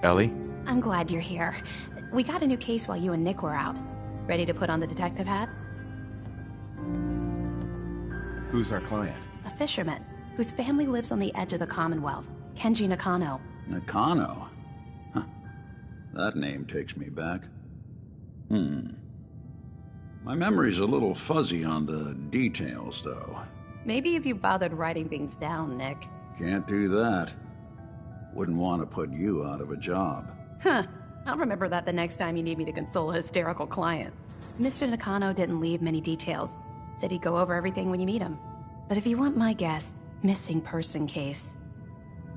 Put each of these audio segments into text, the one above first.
Ellie? I'm glad you're here. We got a new case while you and Nick were out. Ready to put on the detective hat? Who's our client? A fisherman, whose family lives on the edge of the Commonwealth. Kenji Nakano. Nakano? Huh. That name takes me back. My memory's a little fuzzy on the details, though. Maybe if you bothered writing things down, Nick. Can't do that. Wouldn't want to put you out of a job. Huh. I'll remember that the next time you need me to console a hysterical client. Mr. Nakano didn't leave many details. Said he'd go over everything when you meet him. But if you want my guess, missing person case.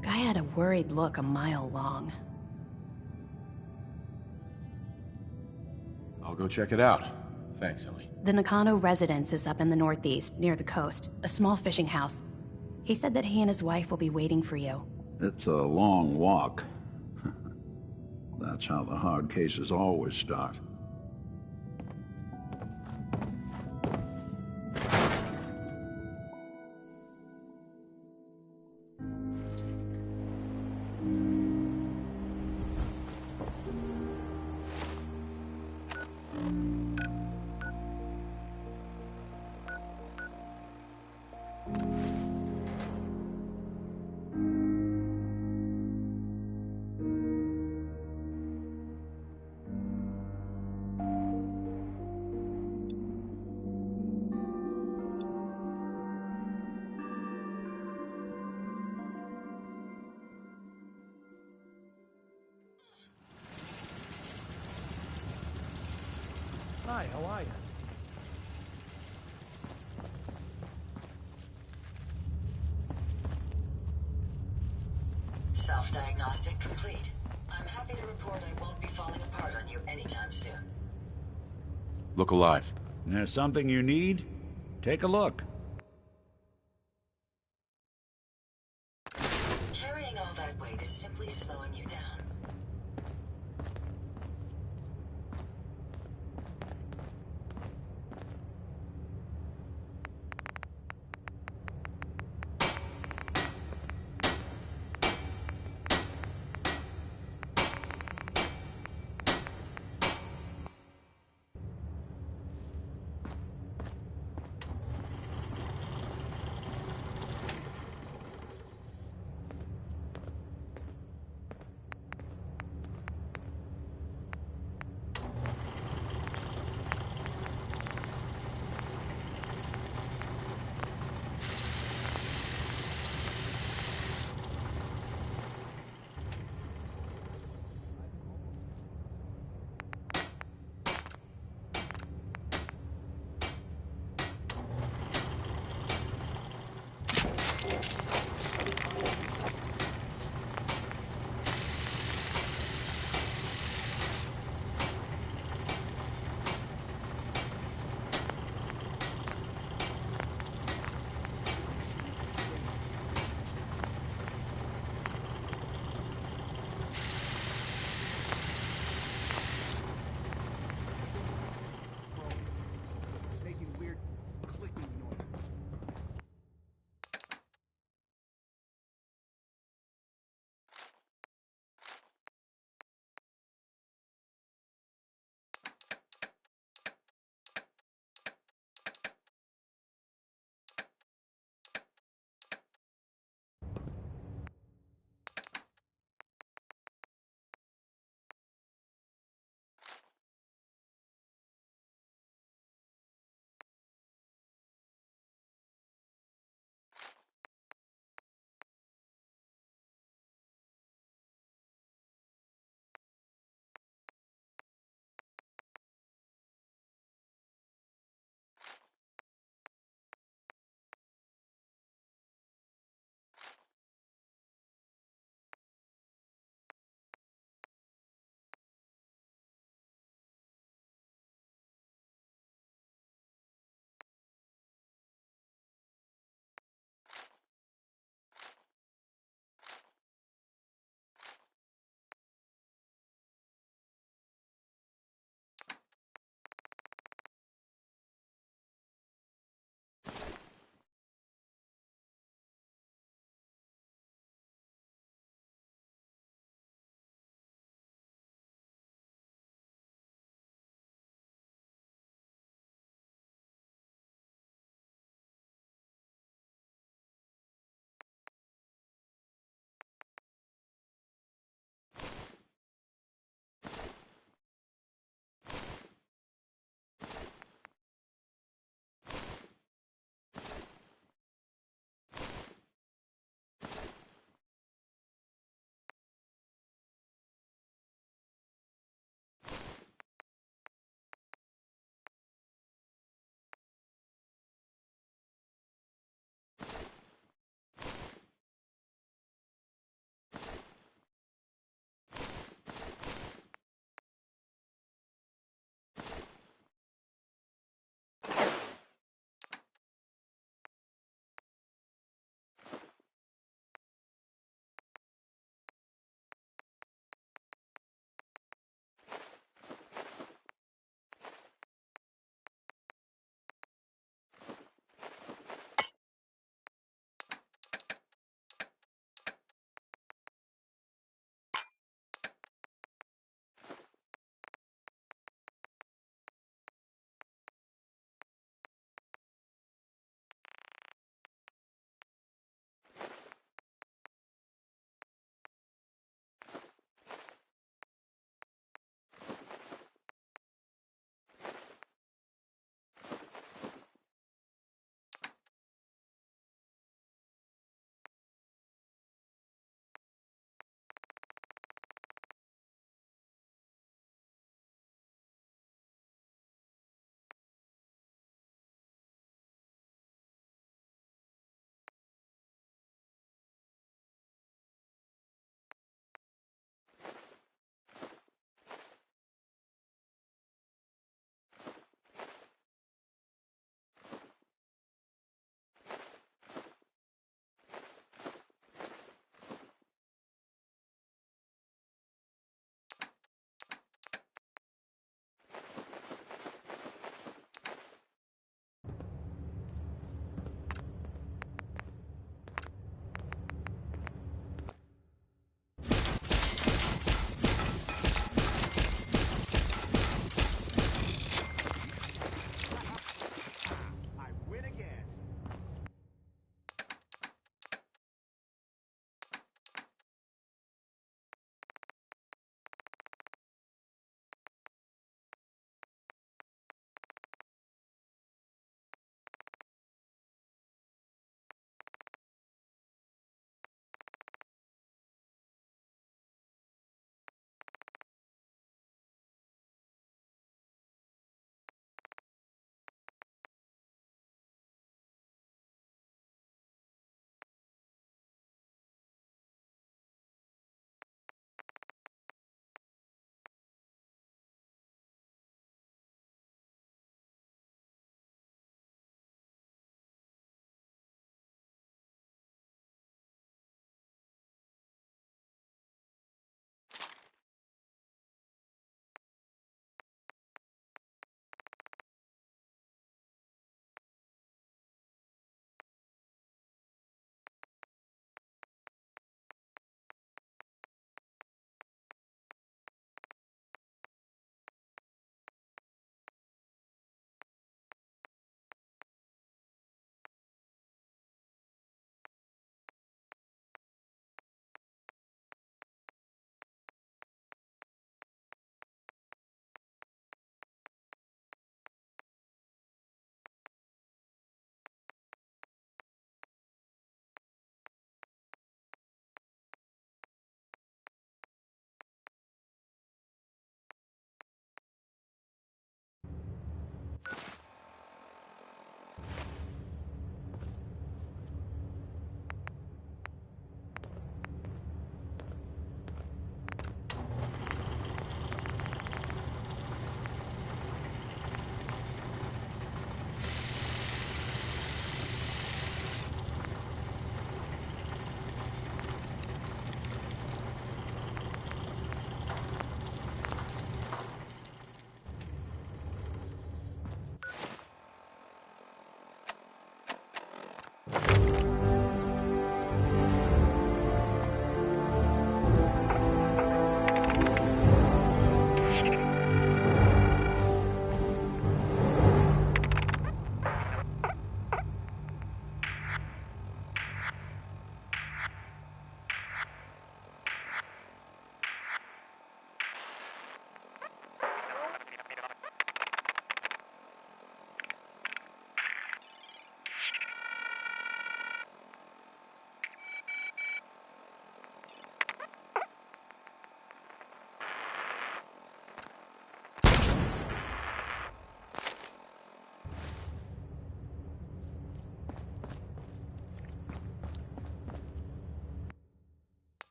Guy had a worried look a mile long. I'll go check it out. Thanks, Ellie. The Nakano residence is up in the northeast, near the coast. A small fishing house. He said that he and his wife will be waiting for you. It's a long walk. That's how the hard cases always start. Hi, how are you? Self-diagnostic complete. I'm happy to report I won't be falling apart on you anytime soon. Look alive. There's something you need? Take a look. Carrying all that weight is simply slowing you down.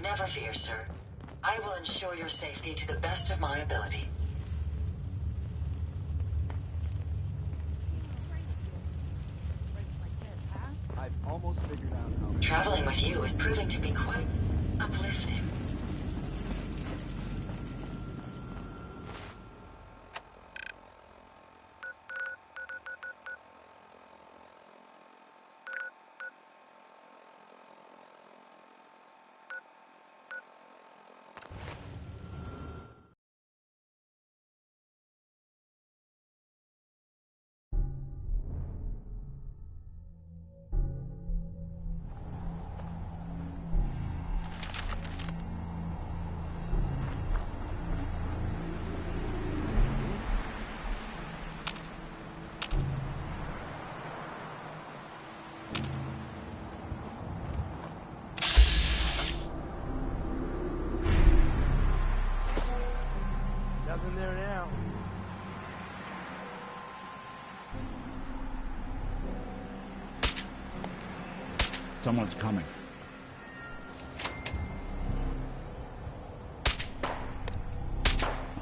Never fear, sir. I will ensure your safety to the best of my ability. I've almost figured out how. Traveling with you is proving to be quite uplifting. Nothing there now. Someone's coming.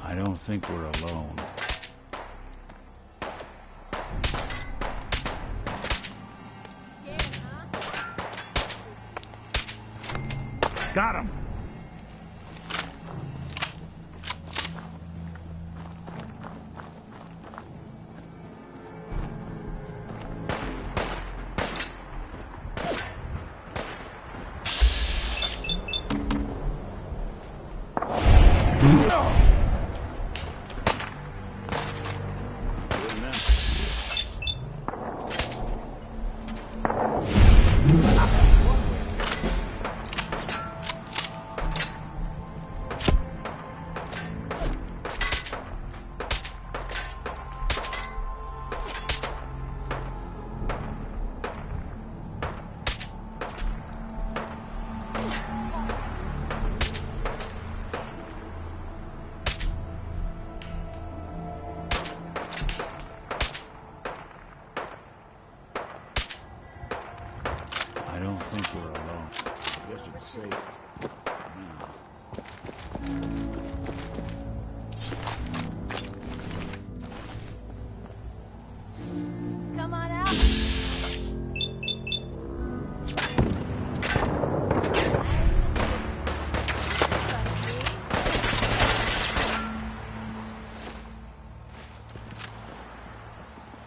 I don't think we're alone. Got him! I don't think we're alone. I guess it's safe. Now. Come on out.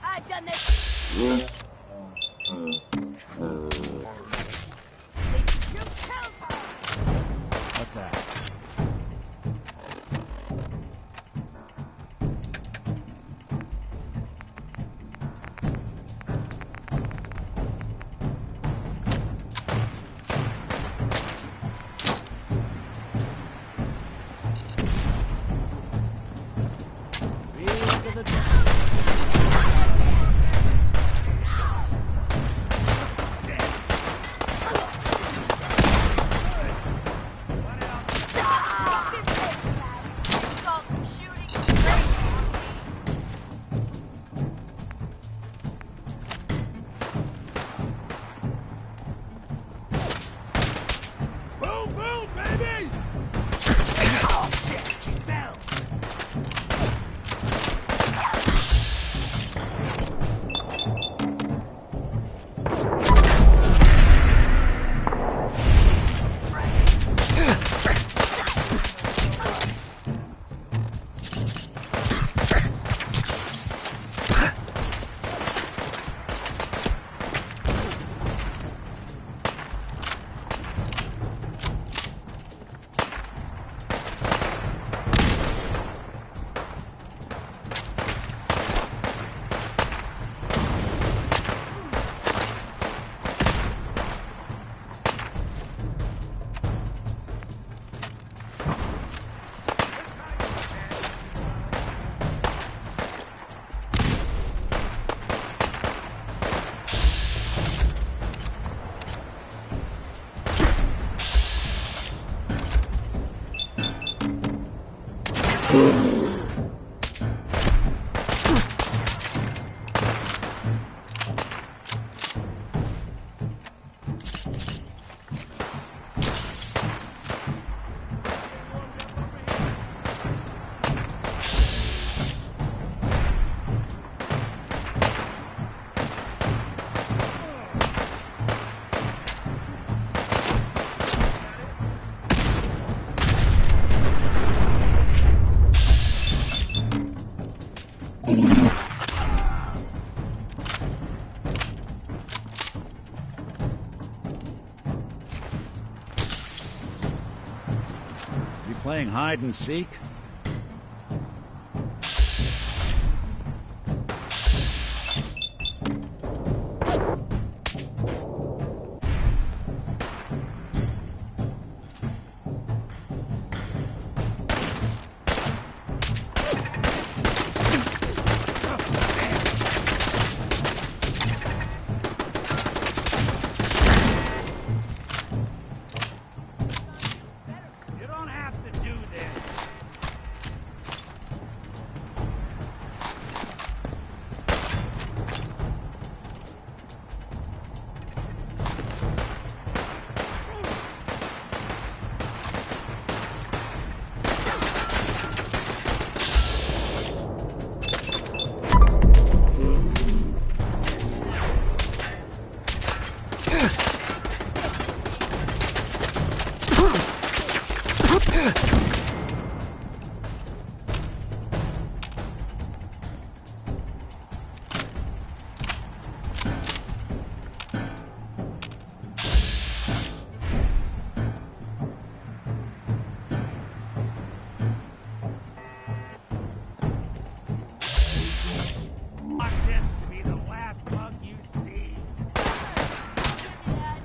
I've done this. What's that? Playing hide and seek? You don't have to do this. Want this to be the last bug you see. Dad.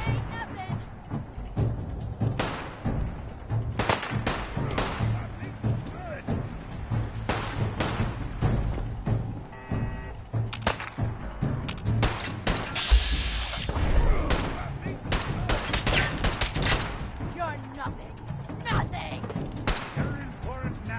Ain't nothing. You're nothing. Nothing. You're in for it now.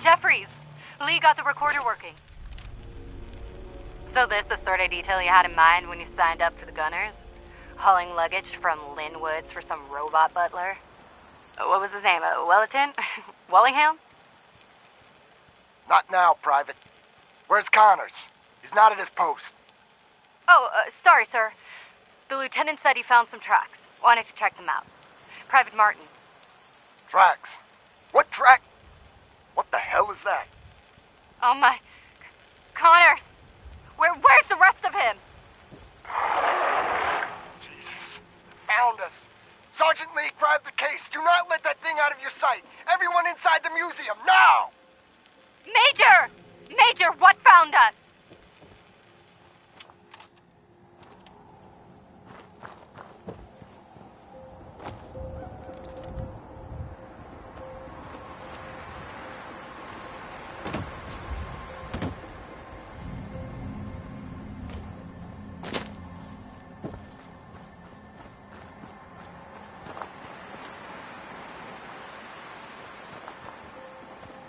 Jeffries, Lee got the recorder working. So this the sort of detail you had in mind when you signed up for the Gunners? Hauling luggage from Linwoods for some robot butler? What was his name? Wellerton? Wallingham? Not now, Private. Where's Connors? He's not at his post. Oh, sorry, sir. The lieutenant said he found some tracks. Wanted to check them out. Private Martin. Tracks? What track? What the hell is that? Oh my... Connors! Where's the rest of him? Jesus. Found us. Sergeant Lee, grab the case. Do not let that thing out of your sight. Everyone inside the museum, now! Major! Major, what found us?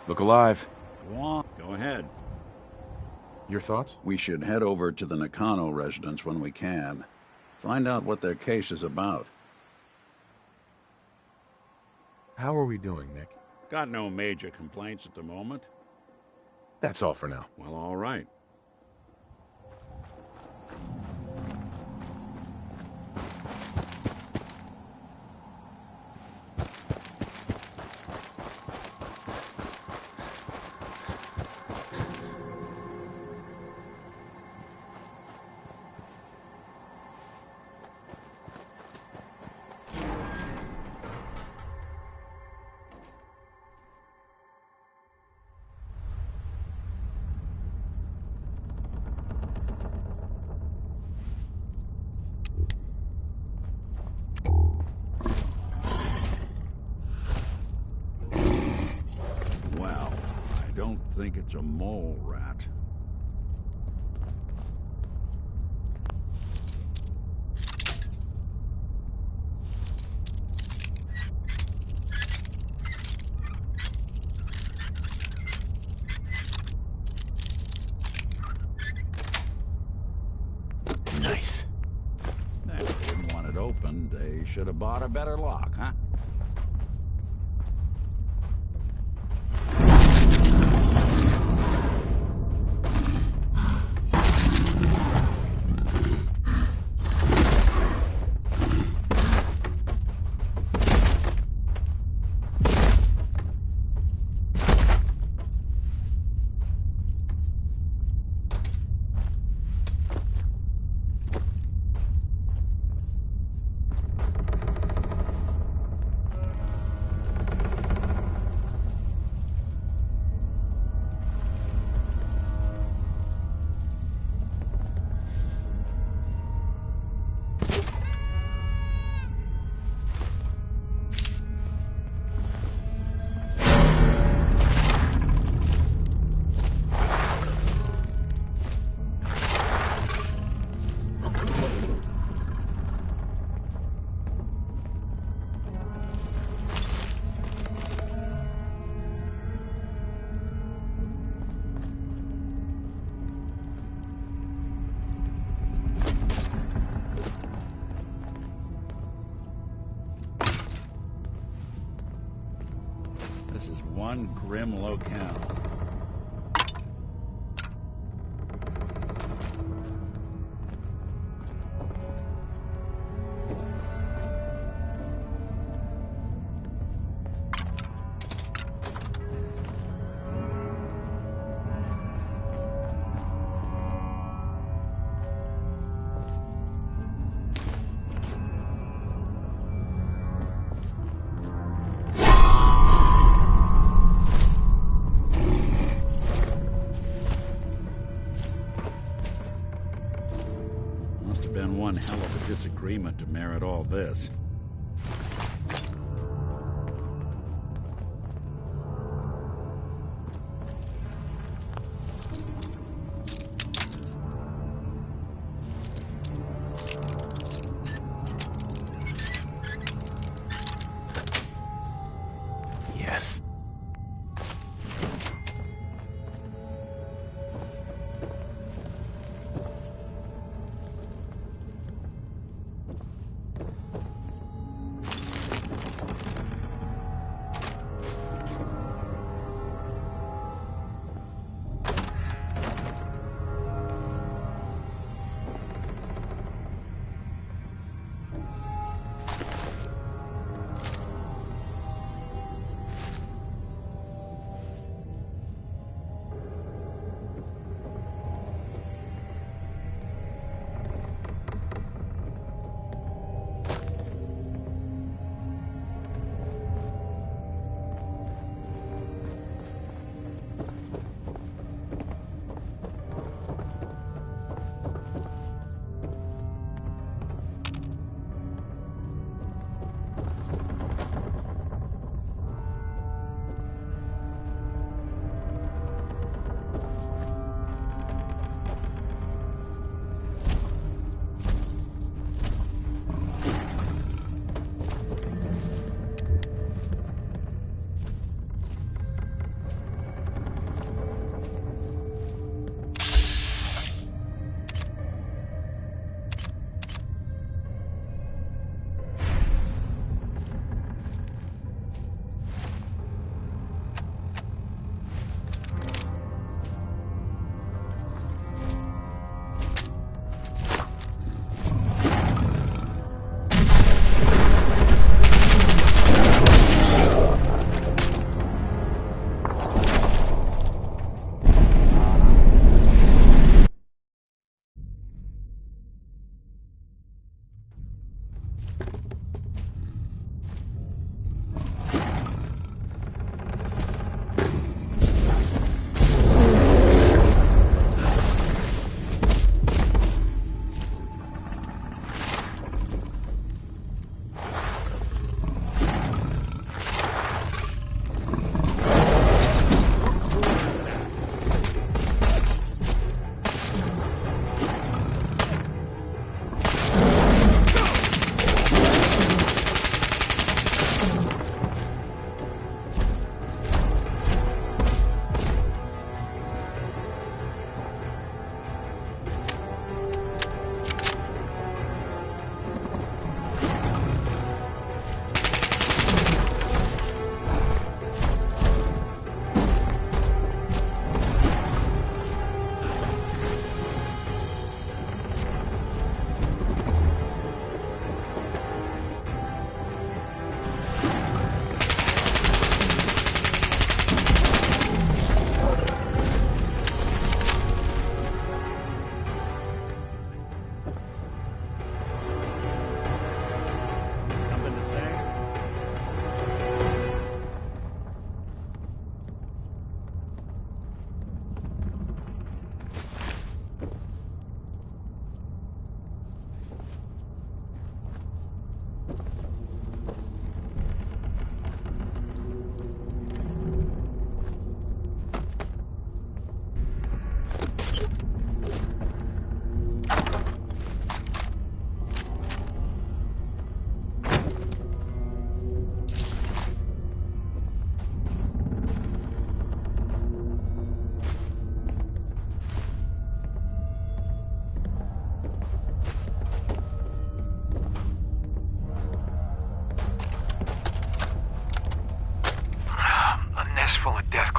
Look alive. Go on. Go ahead. Your thoughts? We should head over to the Nakano residence when we can. Find out what their case is about. How are we doing, Nick? Got no major complaints at the moment. That's all for now. Well, all right. Well, I don't think it's a mole rat. Nice. They didn't want it opened. They should have bought a better lock, huh? This is one grim locale. Must have been one hell of a disagreement to merit all this. Yes.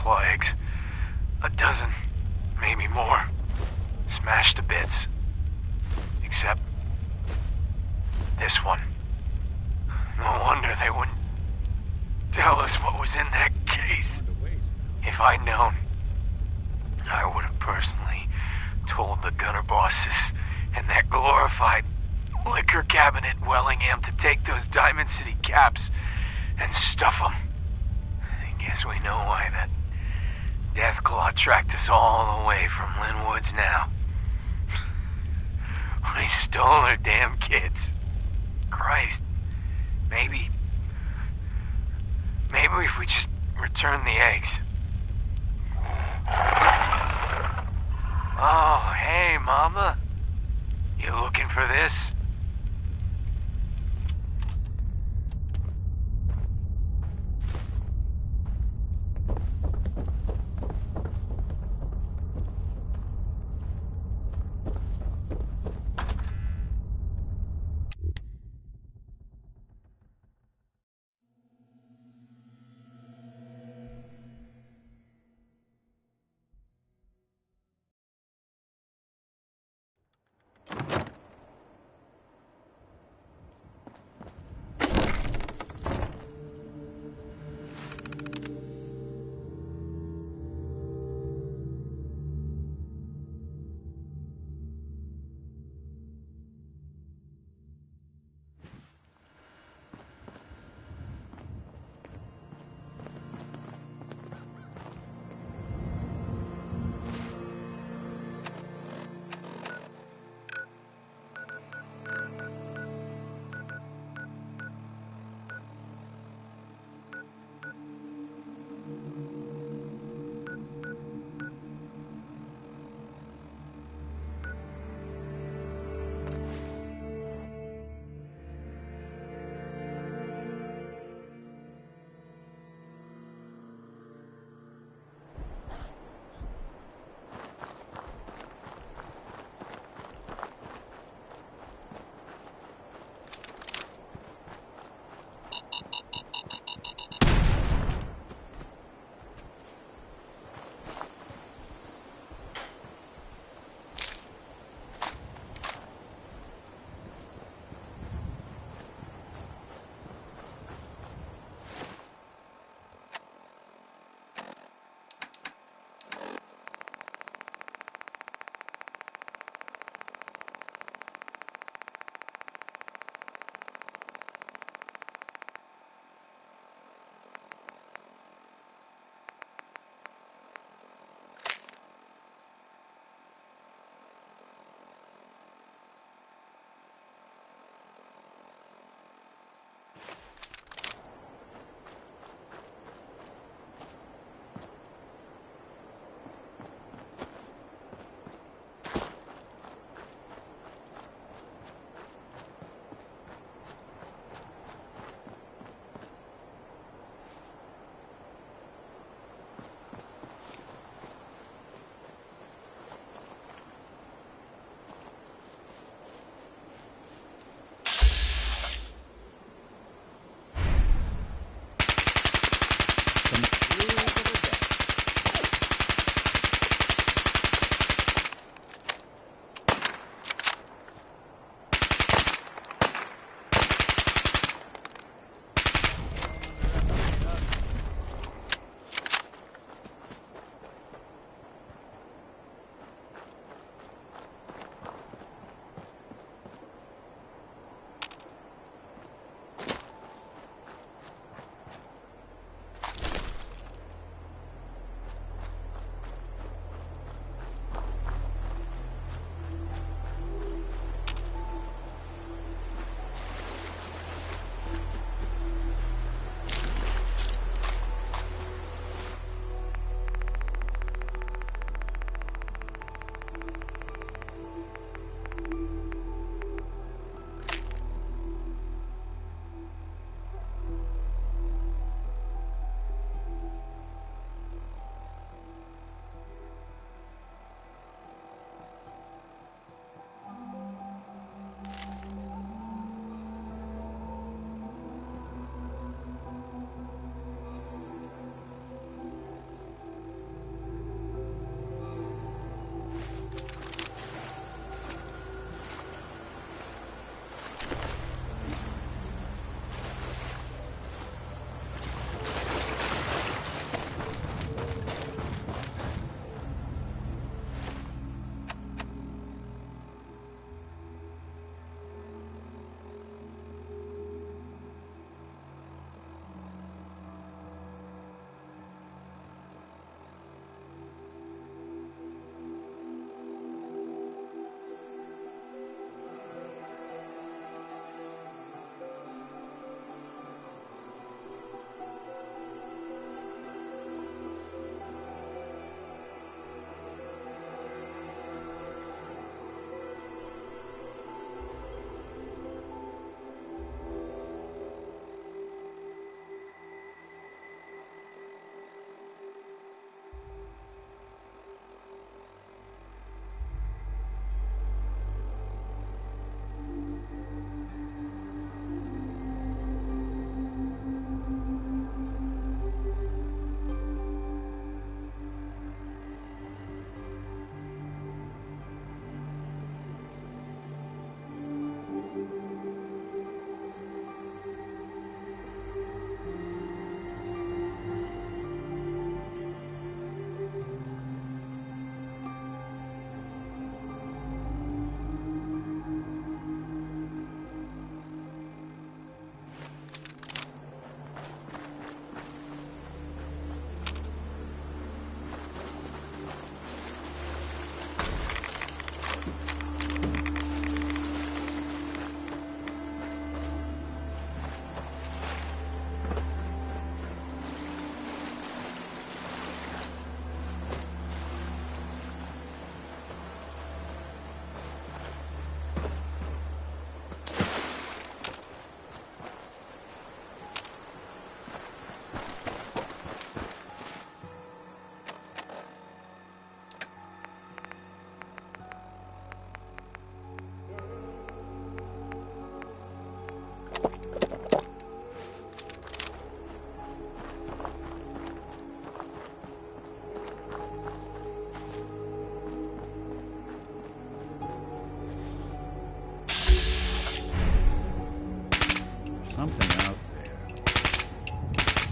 outlaw eggs. A dozen, maybe more. Smashed to bits. Except this one. No wonder they wouldn't tell us what was in that case. If I'd known, I would have personally told the gunner bosses and that glorified liquor cabinet in Wellingham to take those Diamond City caps and stuff them. I guess we know why that Deathclaw tracked us all the way from Lynn Woods now. We stole her damn kids. Christ. Maybe if we just return the eggs. Oh, hey, Mama. You looking for this?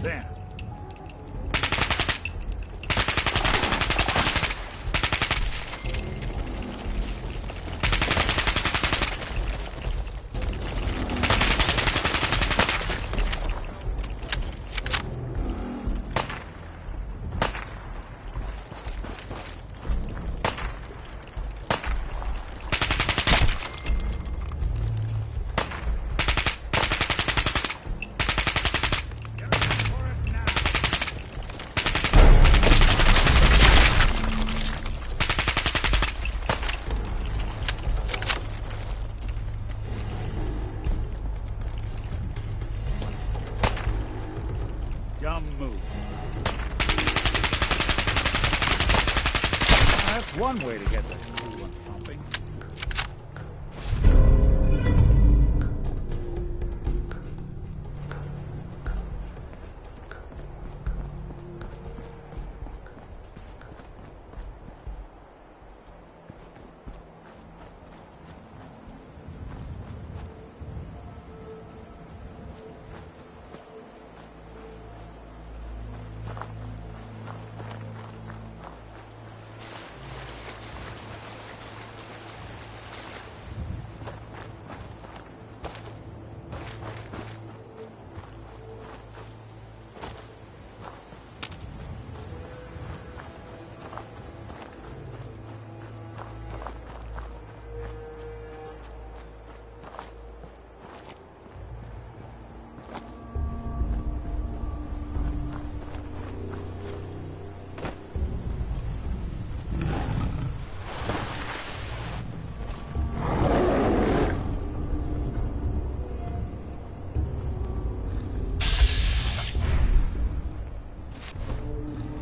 There. Dumb move. That's one way to get the coolant pumping.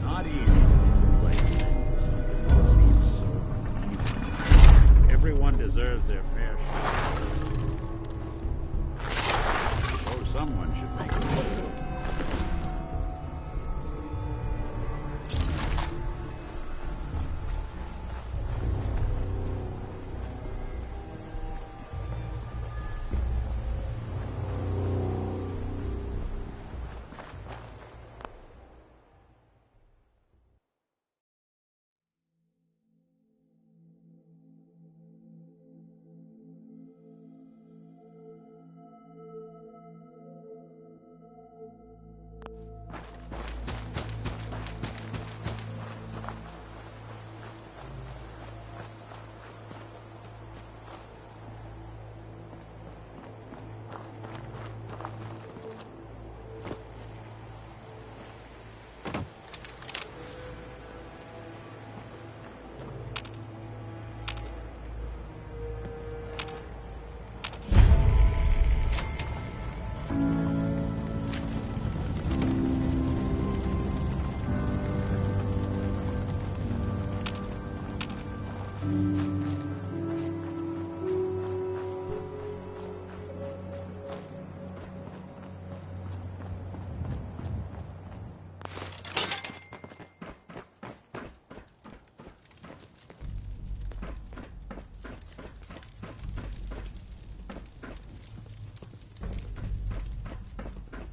Not easy to play something that seems so evil. Everyone deserves their fair share. So someone should make a move.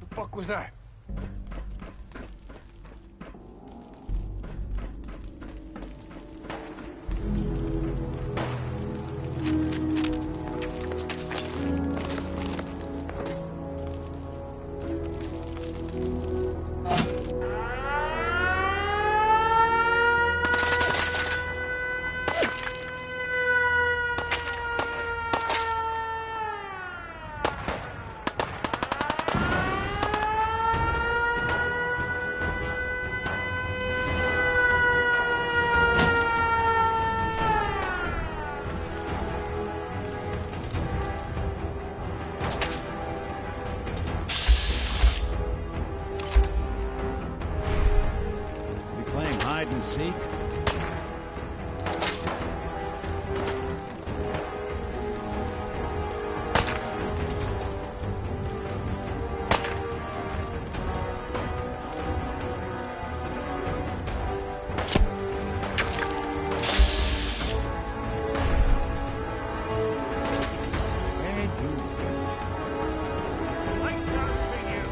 The fuck was that? Hide and seek? Lights out for you.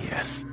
Yes.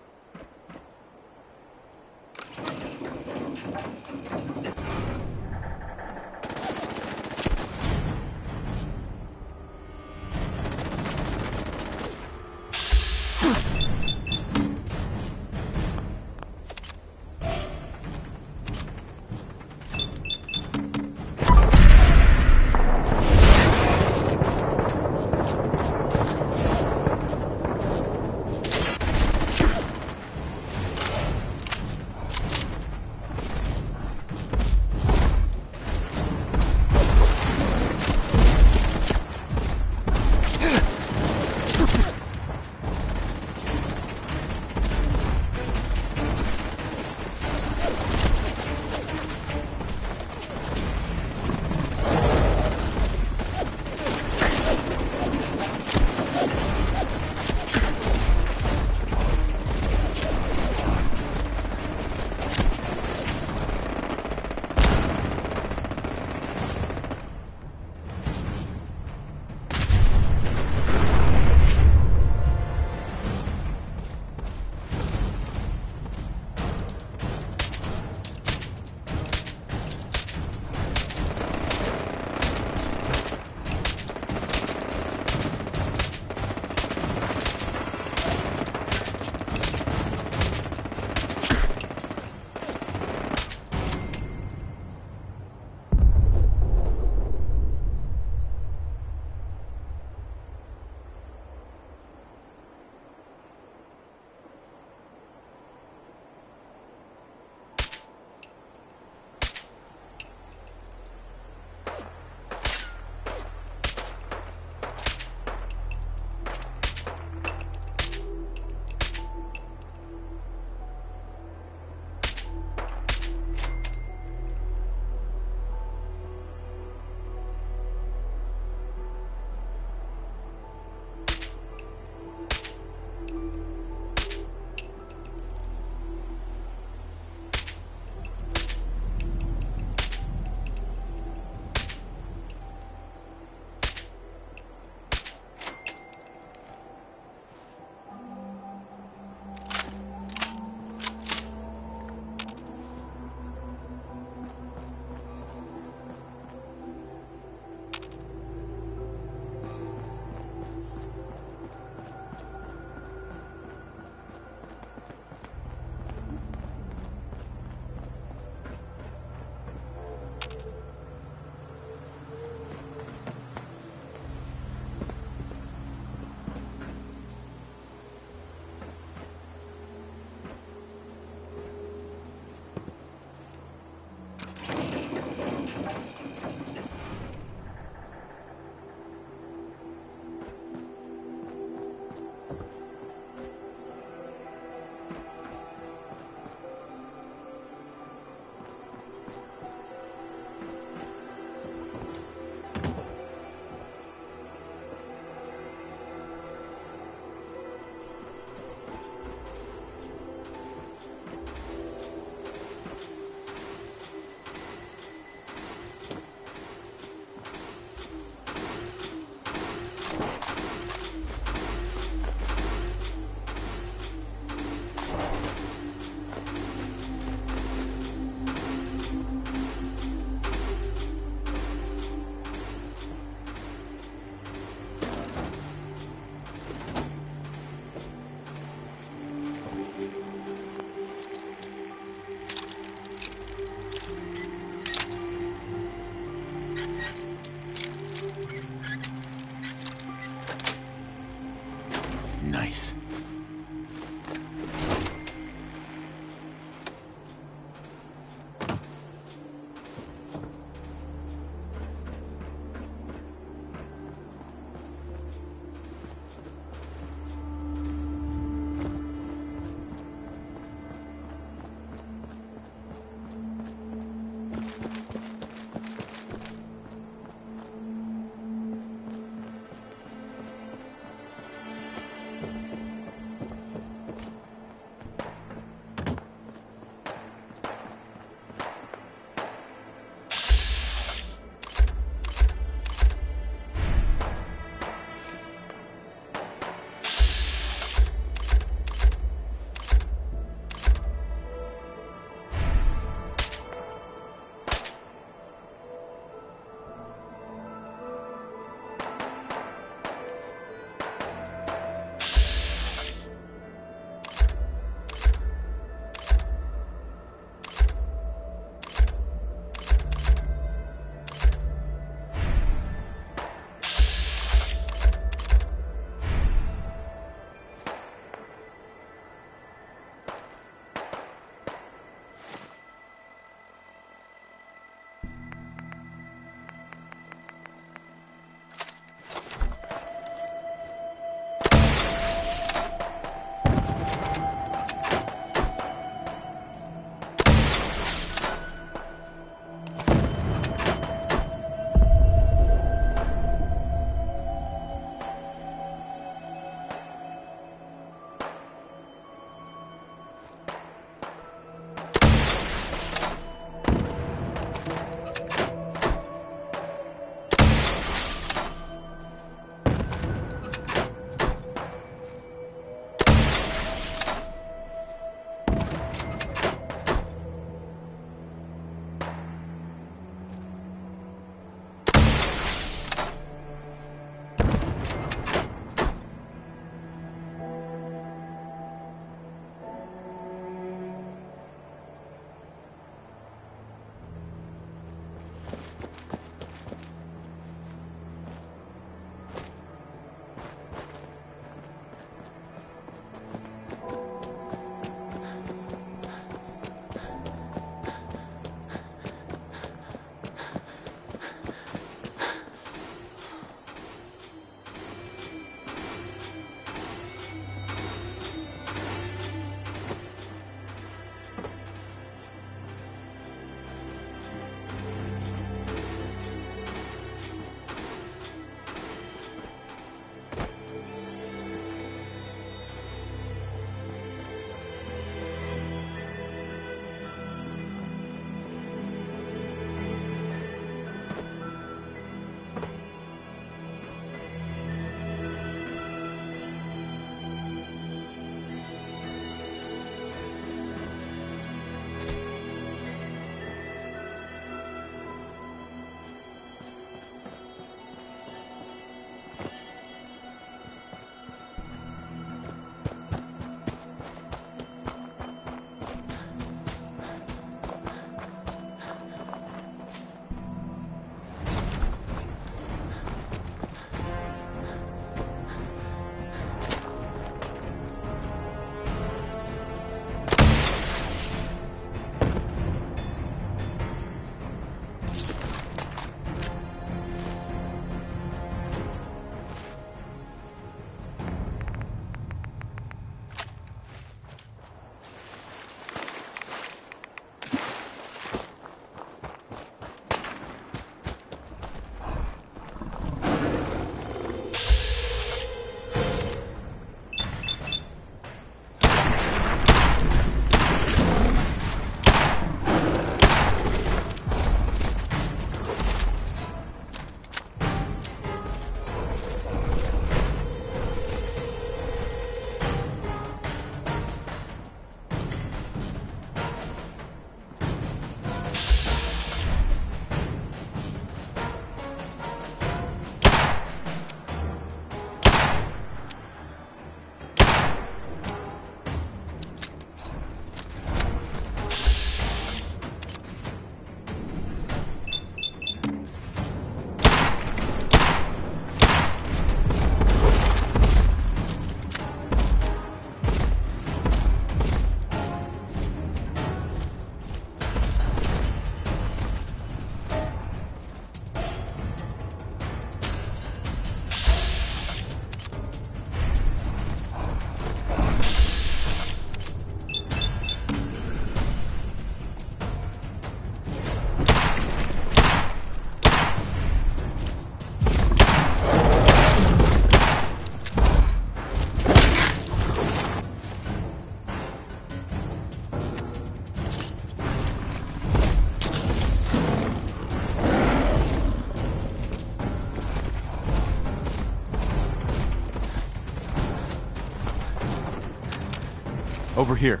Over here.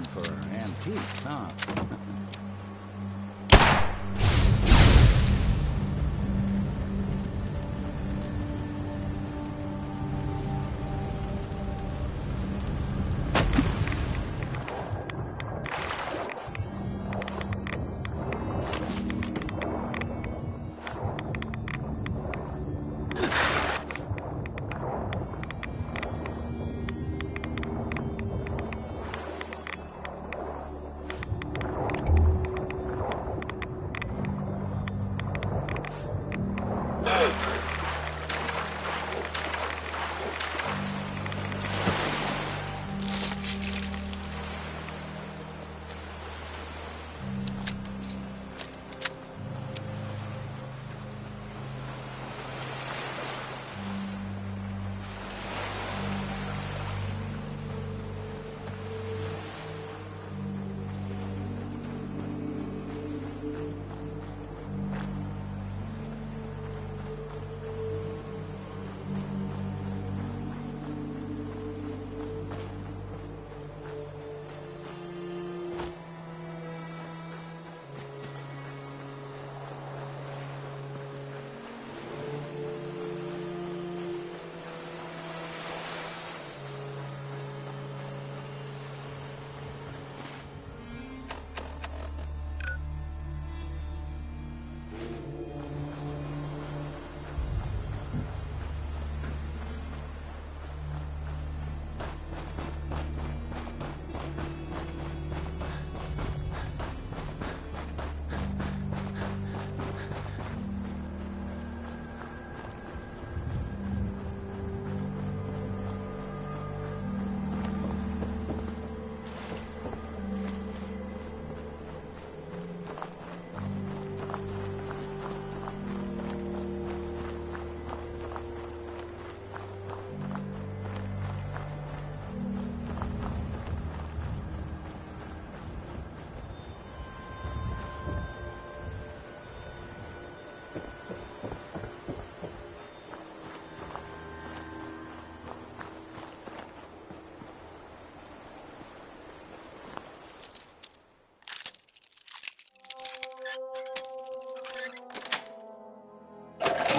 looking for antiques, huh?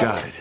Got it.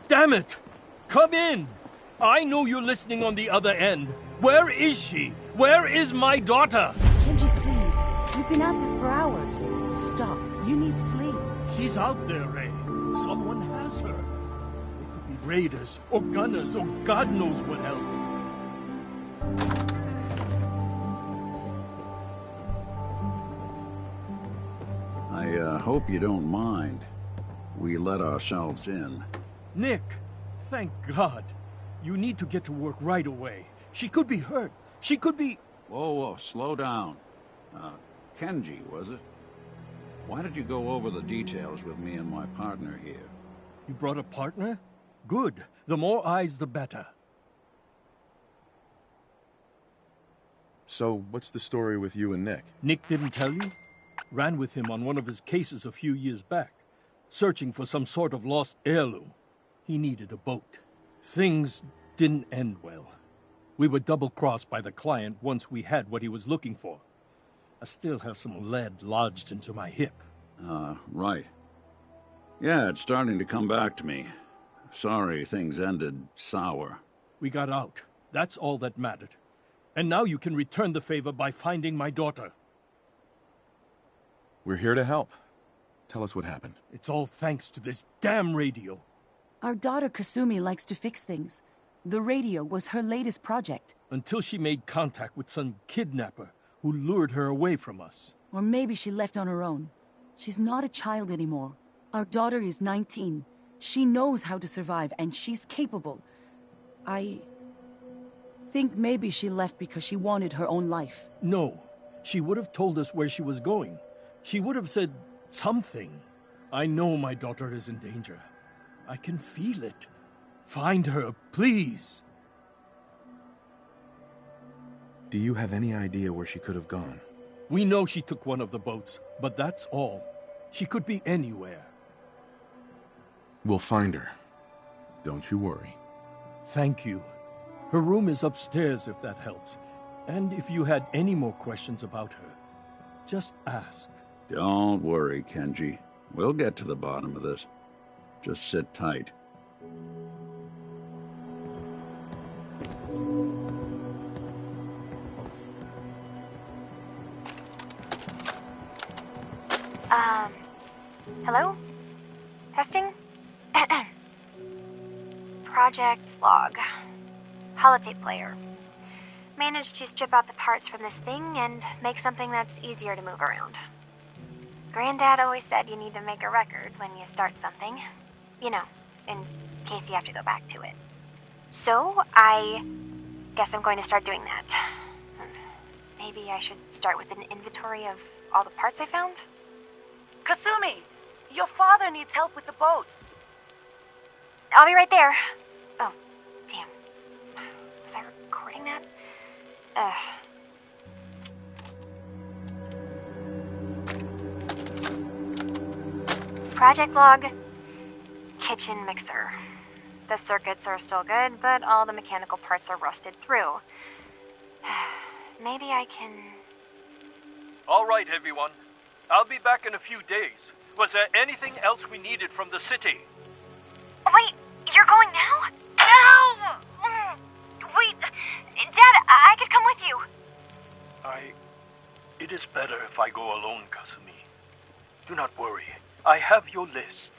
Damn it! Come in! I know you're listening on the other end. Where is she? Where is my daughter? Kenji, please. You've been at this for hours. Stop. You need sleep. She's out there, Ray. Someone has her. It could be raiders, or gunners, or God knows what else. I hope you don't mind. We let ourselves in. Nick, thank God. You need to get to work right away. She could be hurt. She could be... Whoa, slow down. Kenji, was it? Why did you go over the details with me and my partner here? You brought a partner? Good. The more eyes, the better. So, what's the story with you and Nick? Nick didn't tell you? Ran with him on one of his cases a few years back, searching for some sort of lost heirloom. He needed a boat. Things didn't end well. We were double-crossed by the client once we had what he was looking for. I still have some lead lodged into my hip. Right. Yeah, it's starting to come back to me. Sorry things ended sour. We got out. That's all that mattered. And now you can return the favor by finding my daughter. We're here to help. Tell us what happened. It's all thanks to this damn radio. Our daughter Kasumi likes to fix things. The radio was her latest project. Until she made contact with some kidnapper who lured her away from us. Or maybe she left on her own. She's not a child anymore. Our daughter is 19. She knows how to survive, and she's capable. I think maybe she left because she wanted her own life. No. She would have told us where she was going. She would have said something. I know my daughter is in danger. I can feel it. Find her, please. Do you have any idea where she could have gone? We know she took one of the boats, but that's all. She could be anywhere. We'll find her. Don't you worry. Thank you. Her room is upstairs if that helps. And if you had any more questions about her, just ask. Don't worry, Kenji. We'll get to the bottom of this. Just sit tight. Hello? Testing? Project Log. Holotape player. Managed to strip out the parts from this thing and make something that's easier to move around. Granddad always said you need to make a record when you start something. You know, in case you have to go back to it. So, I guess I'm going to start doing that. Maybe I should start with an inventory of all the parts I found? Kasumi! Your father needs help with the boat. I'll be right there. Oh, damn. Was I recording that? Project Log. Kitchen mixer. The circuits are still good, but all the mechanical parts are rusted through. Maybe I can... All right, everyone. I'll be back in a few days. Was there anything else we needed from the city? Wait, you're going now? No! Wait, Dad, I could come with you. It is better if I go alone, Kasumi. Do not worry. I have your list.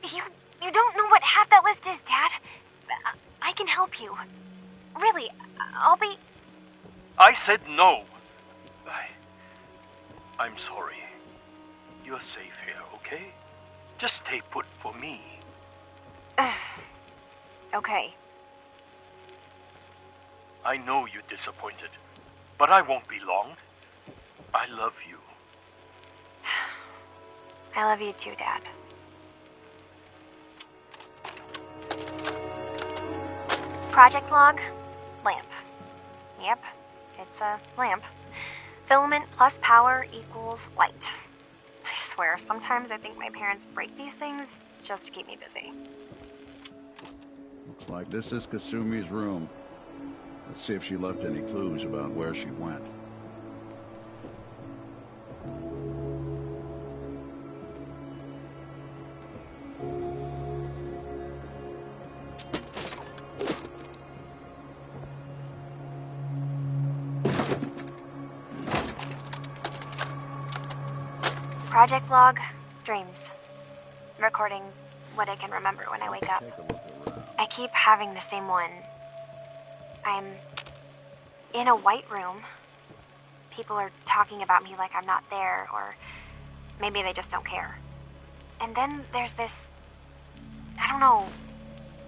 You don't know what half that list is, Dad. I can help you. Really, I'll be... I said no. I'm sorry. You're safe here, okay? Just stay put for me. Okay. I know you're disappointed, but I won't be long. I love you. I love you too, Dad. Project Log, lamp. Yep, it's a lamp. Filament plus power equals light. I swear, sometimes I think my parents break these things just to keep me busy. Looks like this is Kasumi's room. Let's see if she left any clues about where she went. Project Log, dreams. Recording what I can remember when I wake up. I keep having the same one. I'm in a white room. People are talking about me like I'm not there, or maybe they just don't care. And then there's this, I don't know,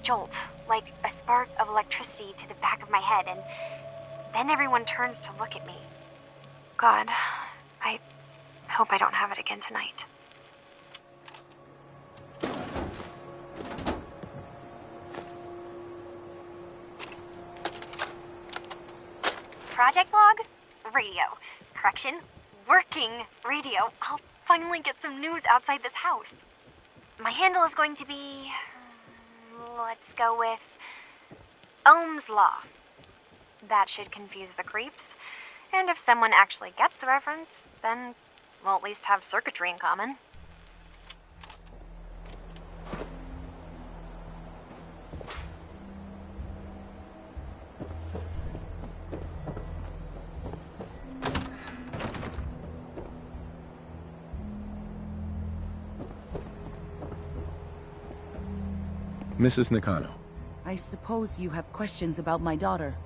jolt, like a spark of electricity to the back of my head, and then everyone turns to look at me. God, I hope I don't have it again tonight. Project Log? Radio. Correction, working radio. I'll finally get some news outside this house. My handle is going to be... let's go with... Ohm's Law. That should confuse the creeps. And if someone actually gets the reference, then we'll at least have circuitry in common. Mrs. Nakano. I suppose you have questions about my daughter.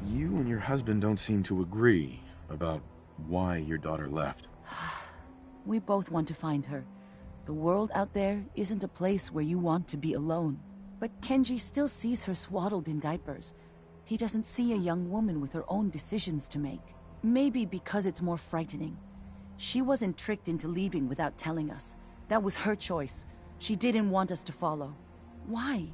You and your husband don't seem to agree about why your daughter left. We both want to find her. The world out there isn't a place where you want to be alone. But Kenji still sees her swaddled in diapers. He doesn't see a young woman with her own decisions to make. Maybe because it's more frightening. She wasn't tricked into leaving without telling us. That was her choice. She didn't want us to follow. Why?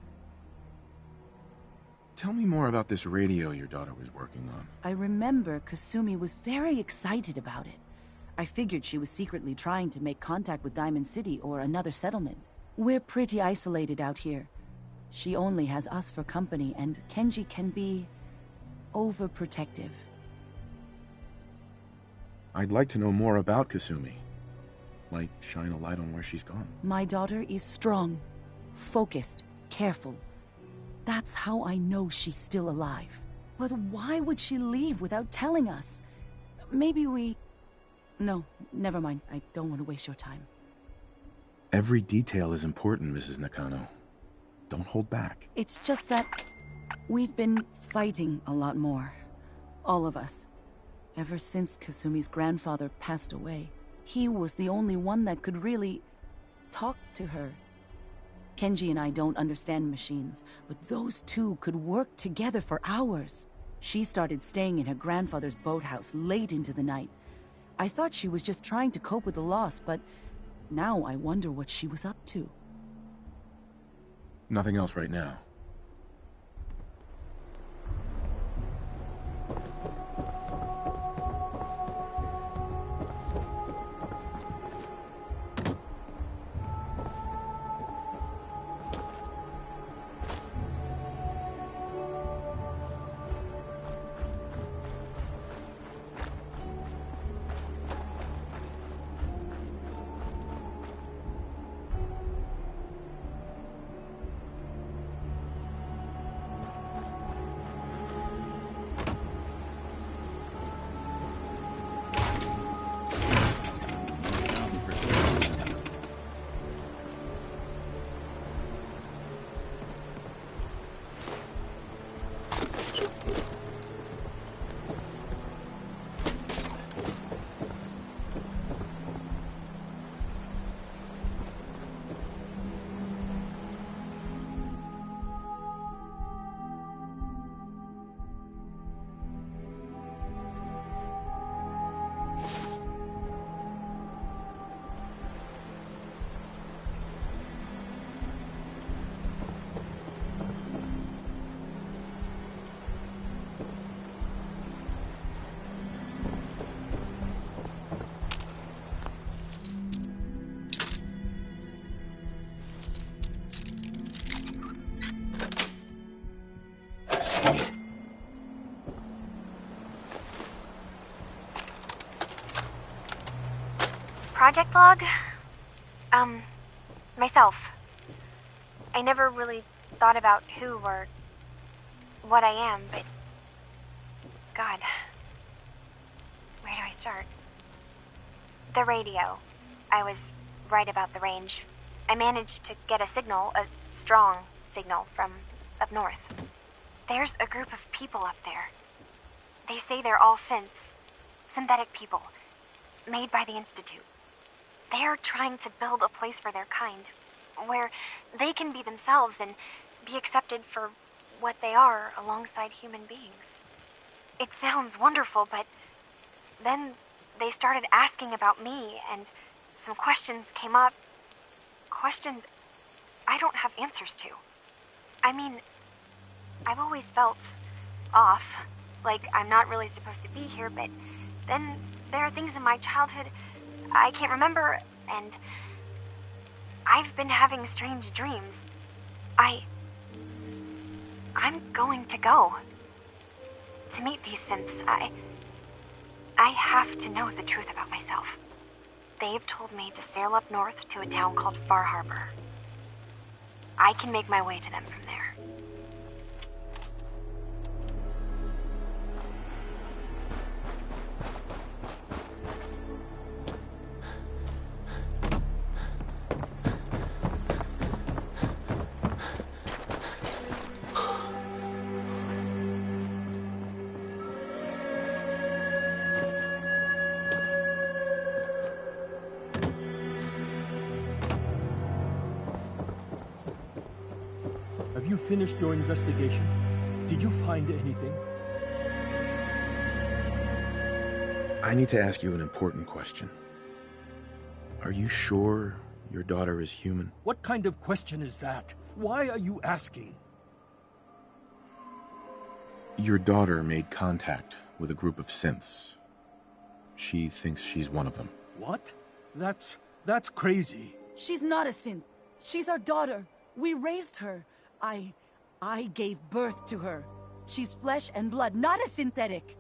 Tell me more about this radio your daughter was working on. I remember Kasumi was very excited about it. I figured she was secretly trying to make contact with Diamond City or another settlement. We're pretty isolated out here. She only has us for company, and Kenji can be overprotective. I'd like to know more about Kasumi. Might shine a light on where she's gone. My daughter is strong, focused, careful. That's how I know she's still alive. But why would she leave without telling us? Maybe we... No, never mind. I don't want to waste your time. Every detail is important, Mrs. Nakano. Don't hold back. It's just that we've been fighting a lot more. All of us. Ever since Kasumi's grandfather passed away. He was the only one that could really talk to her. Kenji and I don't understand machines, but those two could work together for hours. She started staying in her grandfather's boathouse late into the night. I thought she was just trying to cope with the loss, but now I wonder what she was up to. Nothing else right now. Project log? Myself. I never really thought about who or what I am, but... God. Where do I start? The radio. I was right about the range. I managed to get a signal, a strong signal, from up north. There's a group of people up there. They say they're all synthetic people, made by the Institute. They're trying to build a place for their kind, where they can be themselves and be accepted for what they are alongside human beings. It sounds wonderful, but then they started asking about me, and some questions came up. Questions I don't have answers to. I mean, I've always felt off, like I'm not really supposed to be here, but then there are things in my childhood I can't remember, and I've been having strange dreams. I'm going to go. To meet these synths, I have to know the truth about myself. They've told me to sail up north to a town called Far Harbor. I can make my way to them from there. you finished your investigation? Did you find anything? I need to ask you an important question. Are you sure your daughter is human? What kind of question is that? Why are you asking? Your daughter made contact with a group of synths. She thinks she's one of them. What? That's crazy. She's not a synth. She's our daughter. We raised her. I gave birth to her. She's flesh and blood, not a synthetic.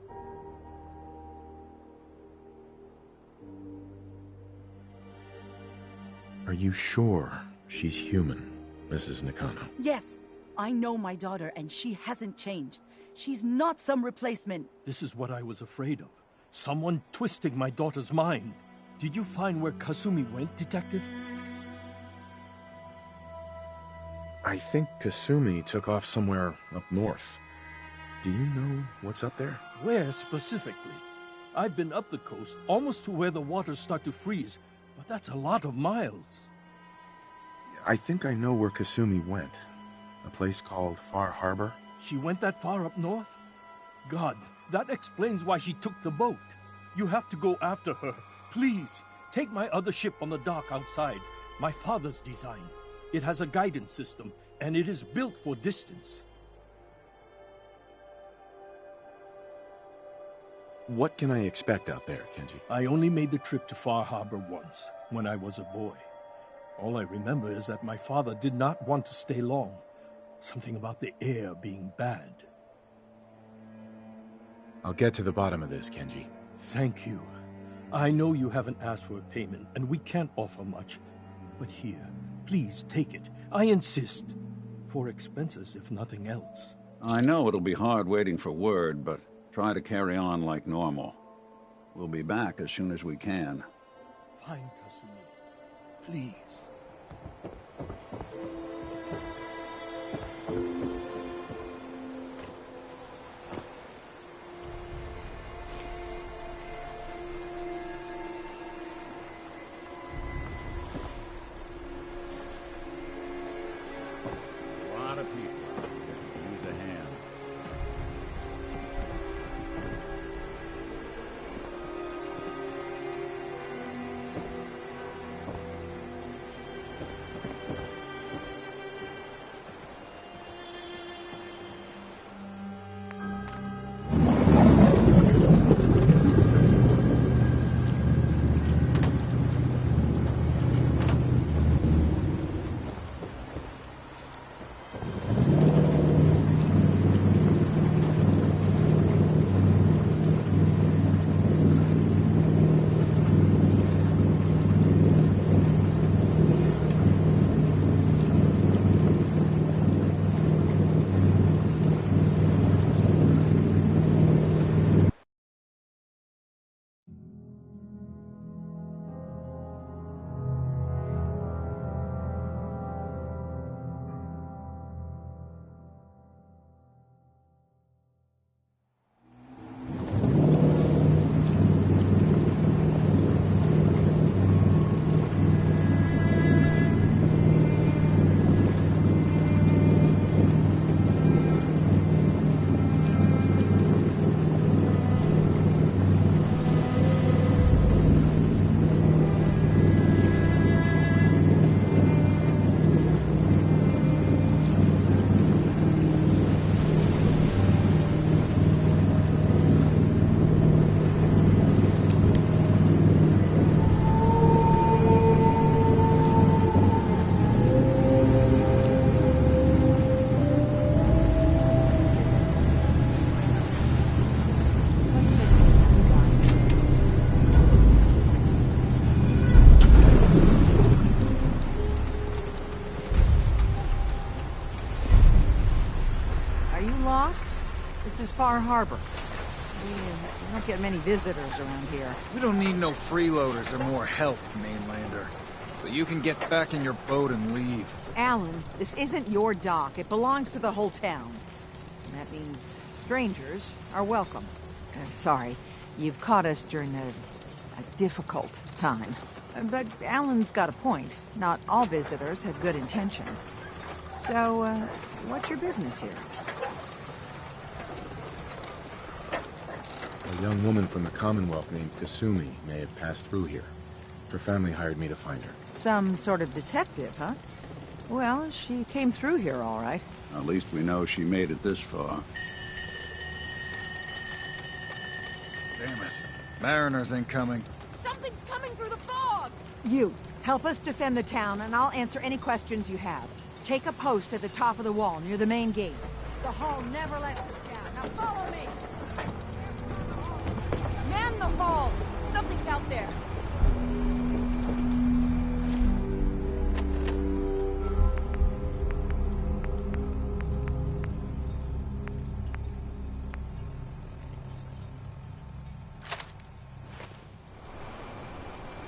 Are you sure she's human, Mrs. Nakano? Yes, I know my daughter, and she hasn't changed. She's not some replacement. This is what I was afraid of. Someone twisting my daughter's mind. Did you find where Kasumi went, Detective? I think Kasumi took off somewhere up north. Do you know what's up there? Where specifically? I've been up the coast, almost to where the waters start to freeze, but that's a lot of miles. I think I know where Kasumi went. A place called Far Harbor. She went that far up north? God, that explains why she took the boat. You have to go after her. Please, take my other ship on the dock outside. My father's design. It has a guidance system, and it is built for distance. What can I expect out there, Kenji? I only made the trip to Far Harbor once, when I was a boy. All I remember is that my father did not want to stay long. Something about the air being bad. I'll get to the bottom of this, Kenji. Thank you. I know you haven't asked for a payment, and we can't offer much. But here, please take it. I insist. For expenses, if nothing else. I know it'll be hard waiting for word, but try to carry on like normal. We'll be back as soon as we can. Fine, Kasumi. Please. A lot of people out here could use a hand. This is Far Harbor. We don't get many visitors around here. We don't need no freeloaders or more help, mainlander. So you can get back in your boat and leave. Alan, this isn't your dock. It belongs to the whole town. And that means strangers are welcome. Sorry, you've caught us during a difficult time. But Alan's got a point. Not all visitors have good intentions. So, what's your business here? A young woman from the Commonwealth named Kasumi may have passed through here. Her family hired me to find her. Some sort of detective, huh? Well, she came through here all right. At least we know she made it this far. Damn it. Mariners incoming. Something's coming through the fog! You, help us defend the town, and I'll answer any questions you have. Take a post at the top of the wall, near the main gate. The hall never lets us down. Now follow me! Man the hall! Something's out there!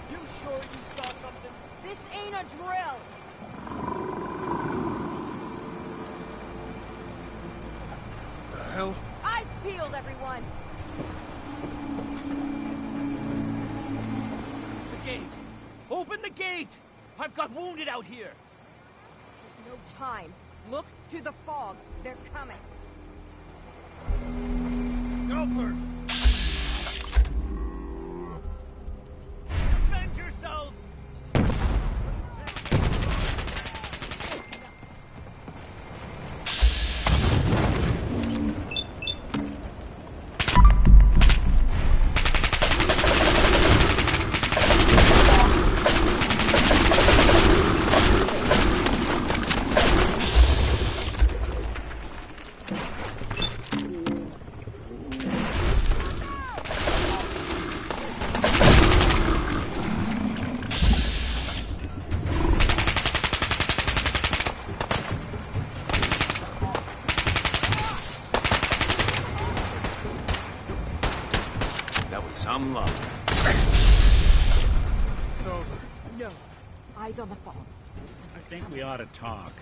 You sure you saw something? This ain't a drill! The hell? Eyes peeled, everyone! The gate! Open the gate! I've got wounded out here! There's no time. Look to the fog. They're coming. Helpers! Defend yourselves! Some luck. It's over. No. Eyes on the fog. I think we ought to talk.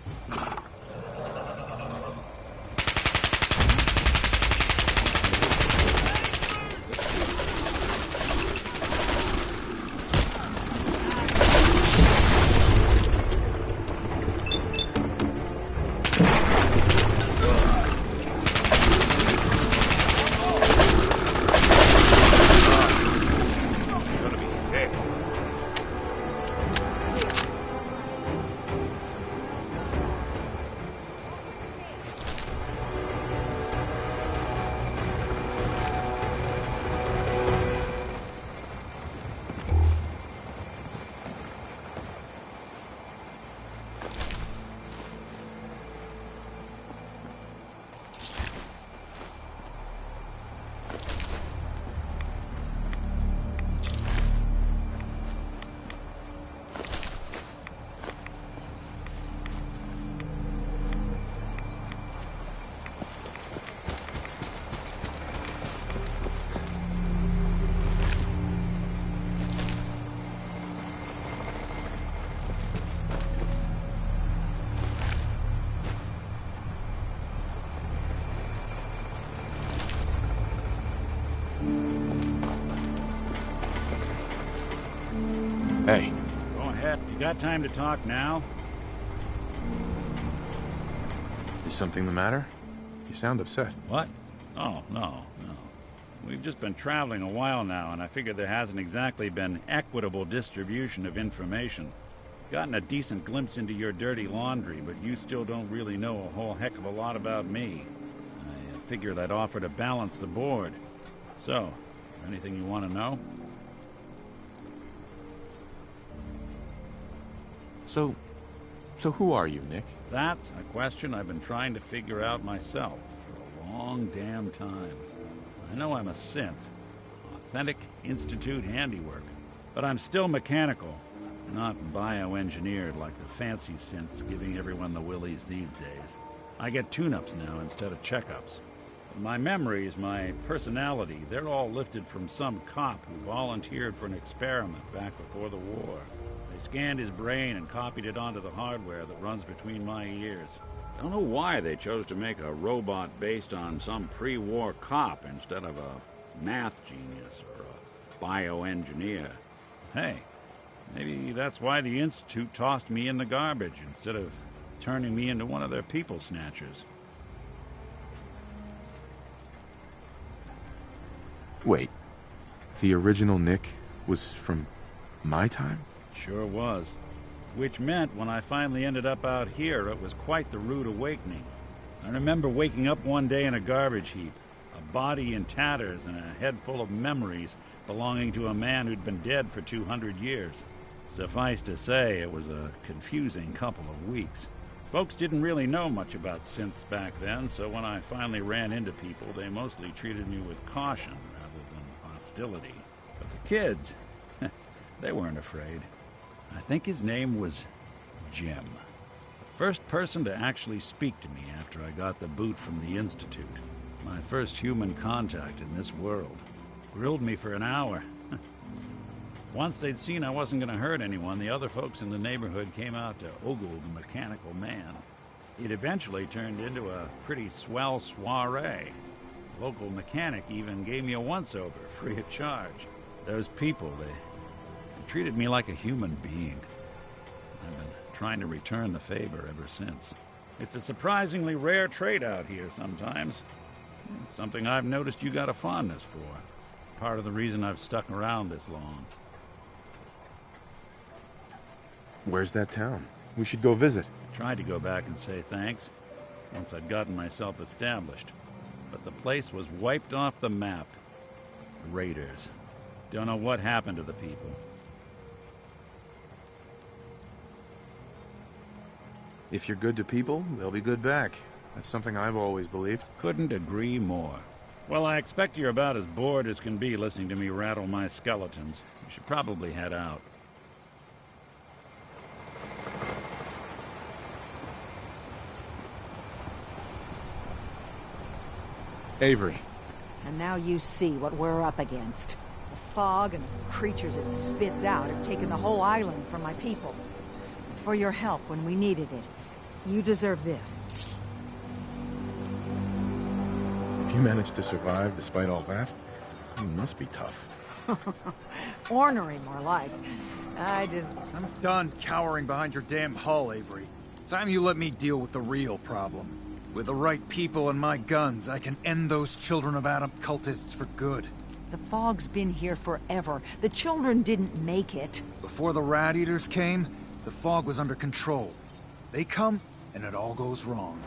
Hey. Go ahead. You got time to talk now? Is something the matter? You sound upset. What? Oh, no. We've just been traveling a while now, and I figured there hasn't exactly been equitable distribution of information. Gotten a decent glimpse into your dirty laundry, but you still don't really know a whole heck of a lot about me. I figured I'd offer to balance the board. So, anything you want to know? So who are you, Nick? That's a question I've been trying to figure out myself for a long damn time. I know I'm a synth, authentic Institute handiwork, but I'm still mechanical, not bioengineered like the fancy synths giving everyone the willies these days. I get tune-ups now instead of checkups. My memories, my personality, they're all lifted from some cop who volunteered for an experiment back before the war. They scanned his brain and copied it onto the hardware that runs between my ears. I don't know why they chose to make a robot based on some pre-war cop instead of a math genius or a bioengineer. Hey, maybe that's why the Institute tossed me in the garbage instead of turning me into one of their people snatchers. Wait, the original Nick was from my time? Sure was. Which meant when I finally ended up out here, it was quite the rude awakening. I remember waking up one day in a garbage heap, a body in tatters and a head full of memories belonging to a man who'd been dead for 200 years. Suffice to say, it was a confusing couple of weeks. Folks didn't really know much about synths back then, so when I finally ran into people, they mostly treated me with caution rather than hostility. But the kids, they weren't afraid. I think his name was Jim. The first person to actually speak to me after I got the boot from the Institute. My first human contact in this world. Grilled me for an hour. Once they'd seen I wasn't going to hurt anyone, the other folks in the neighborhood came out to ogle the mechanical man. It eventually turned into a pretty swell soiree. The local mechanic even gave me a once-over, free of charge. Those people, they treated me like a human being. I've been trying to return the favor ever since. It's a surprisingly rare trait out here sometimes. It's something I've noticed you got a fondness for. Part of the reason I've stuck around this long. Where's that town? We should go visit. Tried to go back and say thanks, once I'd gotten myself established. But the place was wiped off the map. Raiders. Don't know what happened to the people. If you're good to people, they'll be good back. That's something I've always believed. Couldn't agree more. Well, I expect you're about as bored as can be listening to me rattle my skeletons. You should probably head out. Avery. And now you see what we're up against. The fog and the creatures it spits out have taken the whole island from my people. For your help when we needed it, you deserve this. If you managed to survive despite all that, you must be tough. Ornery, more like. I'm done cowering behind your damn hull, Avery. Time you let me deal with the real problem. With the right people and my guns, I can end those Children of Adam cultists for good. The fog's been here forever. The children didn't make it. Before the Rat Eaters came, the fog was under control. They come, and it all goes wrong.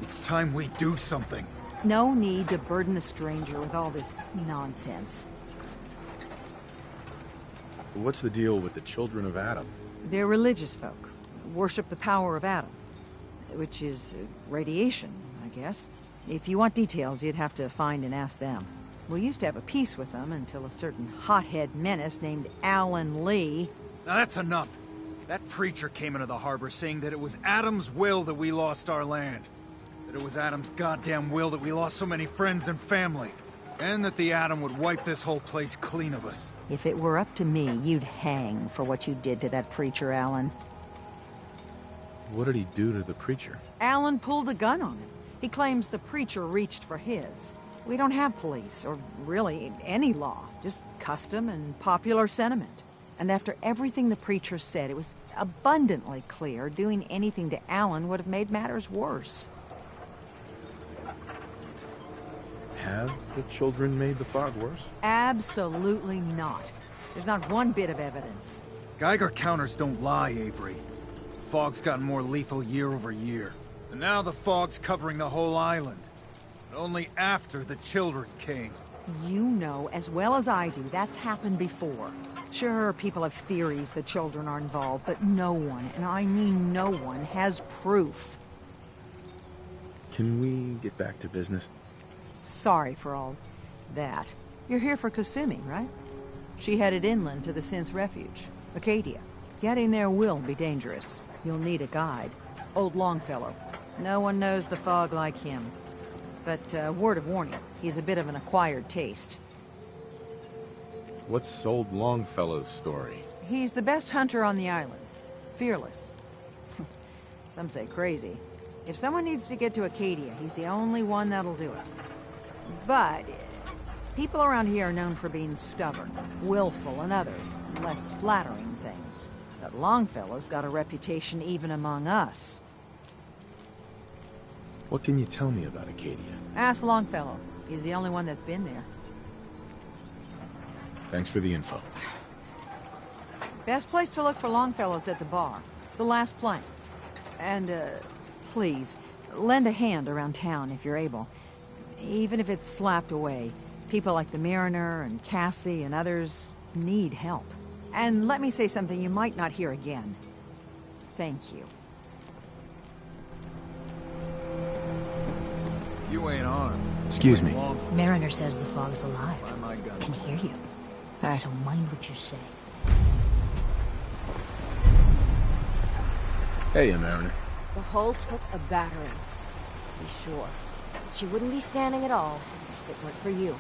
It's time we do something. No need to burden the stranger with all this nonsense. What's the deal with the Children of Adam? They're religious folk. Worship the power of Adam. Which is radiation, I guess. If you want details, you'd have to find and ask them. We used to have a peace with them until a certain hothead menace named Alan Lee... Now that's enough. That preacher came into the harbor saying that it was Adam's will that we lost our land. That it was Adam's goddamn will that we lost so many friends and family. And that the Atom would wipe this whole place clean of us. If it were up to me, you'd hang for what you did to that preacher, Alan. What did he do to the preacher? Alan pulled a gun on him. He claims the preacher reached for his. We don't have police, or really any law. Just custom and popular sentiment. And after everything the preacher said, it was abundantly clear doing anything to Alan would have made matters worse. Have the children made the fog worse? Absolutely not. There's not one bit of evidence. Geiger counters don't lie, Avery. The fog's gotten more lethal year over year. And now the fog's covering the whole island. But only after the children came. You know as well as I do that's happened before. Sure, people have theories the children are involved, but no one, and I mean no one, has proof. Can we get back to business? Sorry for all that. You're here for Kasumi, right? She headed inland to the Synth Refuge, Acadia. Getting there will be dangerous. You'll need a guide. Old Longfellow. No one knows the fog like him. But, word of warning, he's a bit of an acquired taste. What's old Longfellow's story? He's the best hunter on the island. Fearless. Some say crazy. If someone needs to get to Acadia, he's the only one that'll do it. But people around here are known for being stubborn, willful, and other, less flattering things. But Longfellow's got a reputation even among us. What can you tell me about Acadia? Ask Longfellow. He's the only one that's been there. Thanks for the info. Best place to look for Longfellow's at the bar. The last plank. And, please, lend a hand around town if you're able. Even if it's slapped away. People like the Mariner and Cassie and others need help. And let me say something you might not hear again. Thank you. You ain't armed. Excuse me. Mariner says the fog's alive. My guns. Can hear you. So mind what you say. Hey, Mariner. The hull took a battering, to be sure. She wouldn't be standing at all if it weren't for you.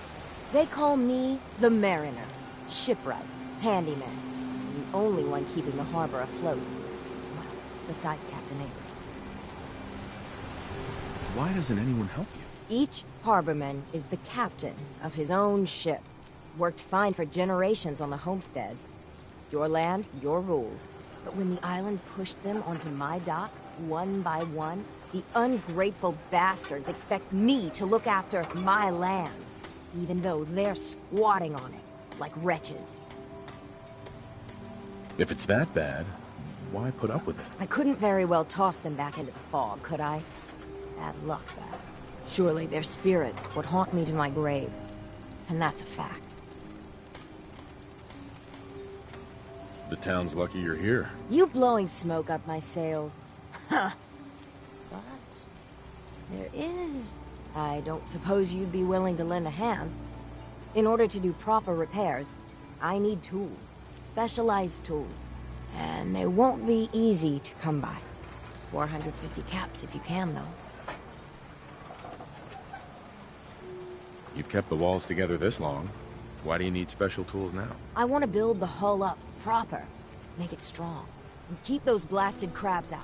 They call me the Mariner. Shipwright, handyman. The only one keeping the harbor afloat. Well, beside Captain Avery. Why doesn't anyone help you? Each harborman is the captain of his own ship. Worked fine for generations on the homesteads. Your land, your rules. But when the island pushed them onto my dock, one by one, the ungrateful bastards expect me to look after my land, even though they're squatting on it, like wretches. If it's that bad, why put up with it? I couldn't very well toss them back into the fog, could I? Bad luck, that. Surely their spirits would haunt me to my grave. And that's a fact. The town's lucky you're here. You blowing smoke up my sails. Huh. But there is... I don't suppose you'd be willing to lend a hand. In order to do proper repairs, I need tools. Specialized tools. And they won't be easy to come by. 450 caps if you can, though. You've kept the walls together this long. Why do you need special tools now? I want to build the hull up proper. Make it strong. And keep those blasted crabs out.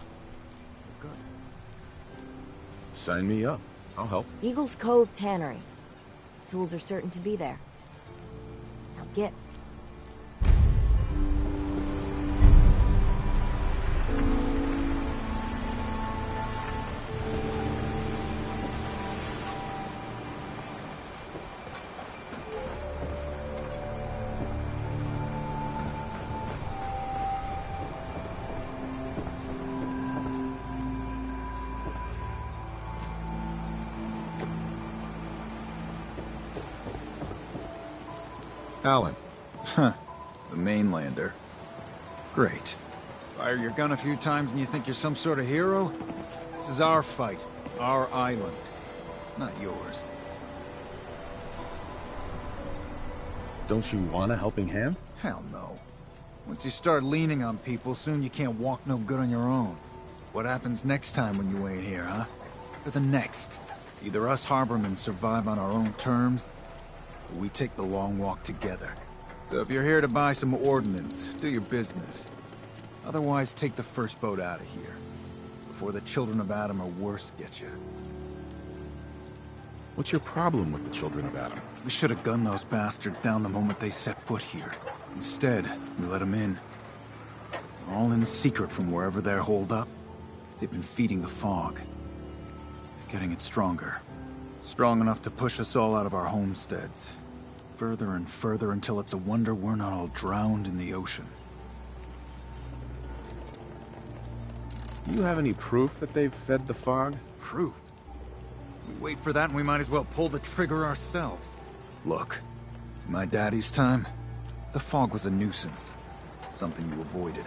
Good. Sign me up. I'll help. Eagles Cove Tannery. Tools are certain to be there. Now get. Alan. Huh. The mainlander. Great. Fire your gun a few times and you think you're some sort of hero? This is our fight. Our island. Not yours. Don't you want a helping hand? Hell no. Once you start leaning on people, soon you can't walk no good on your own. What happens next time when you ain't here, huh? Or the next? Either us harbormen survive on our own terms, or we take the long walk together. So if you're here to buy some ordnance, do your business. Otherwise, take the first boat out of here. Before the children of Adam or worse get you. What's your problem with the children of Adam? We should have gunned those bastards down the moment they set foot here. Instead, we let them in. All in secret from wherever they're holed up. They've been feeding the fog. Getting it stronger. Strong enough to push us all out of our homesteads. Further and further until it's a wonder we're not all drowned in the ocean. You have any proof that they've fed the fog? Proof? We wait for that and we might as well pull the trigger ourselves. Look, in my daddy's time, the fog was a nuisance. Something you avoided.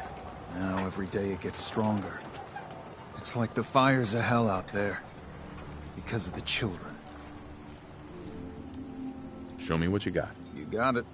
Now every day it gets stronger. It's like the fires of hell out there. Because of the children. Show me what you got. You got it.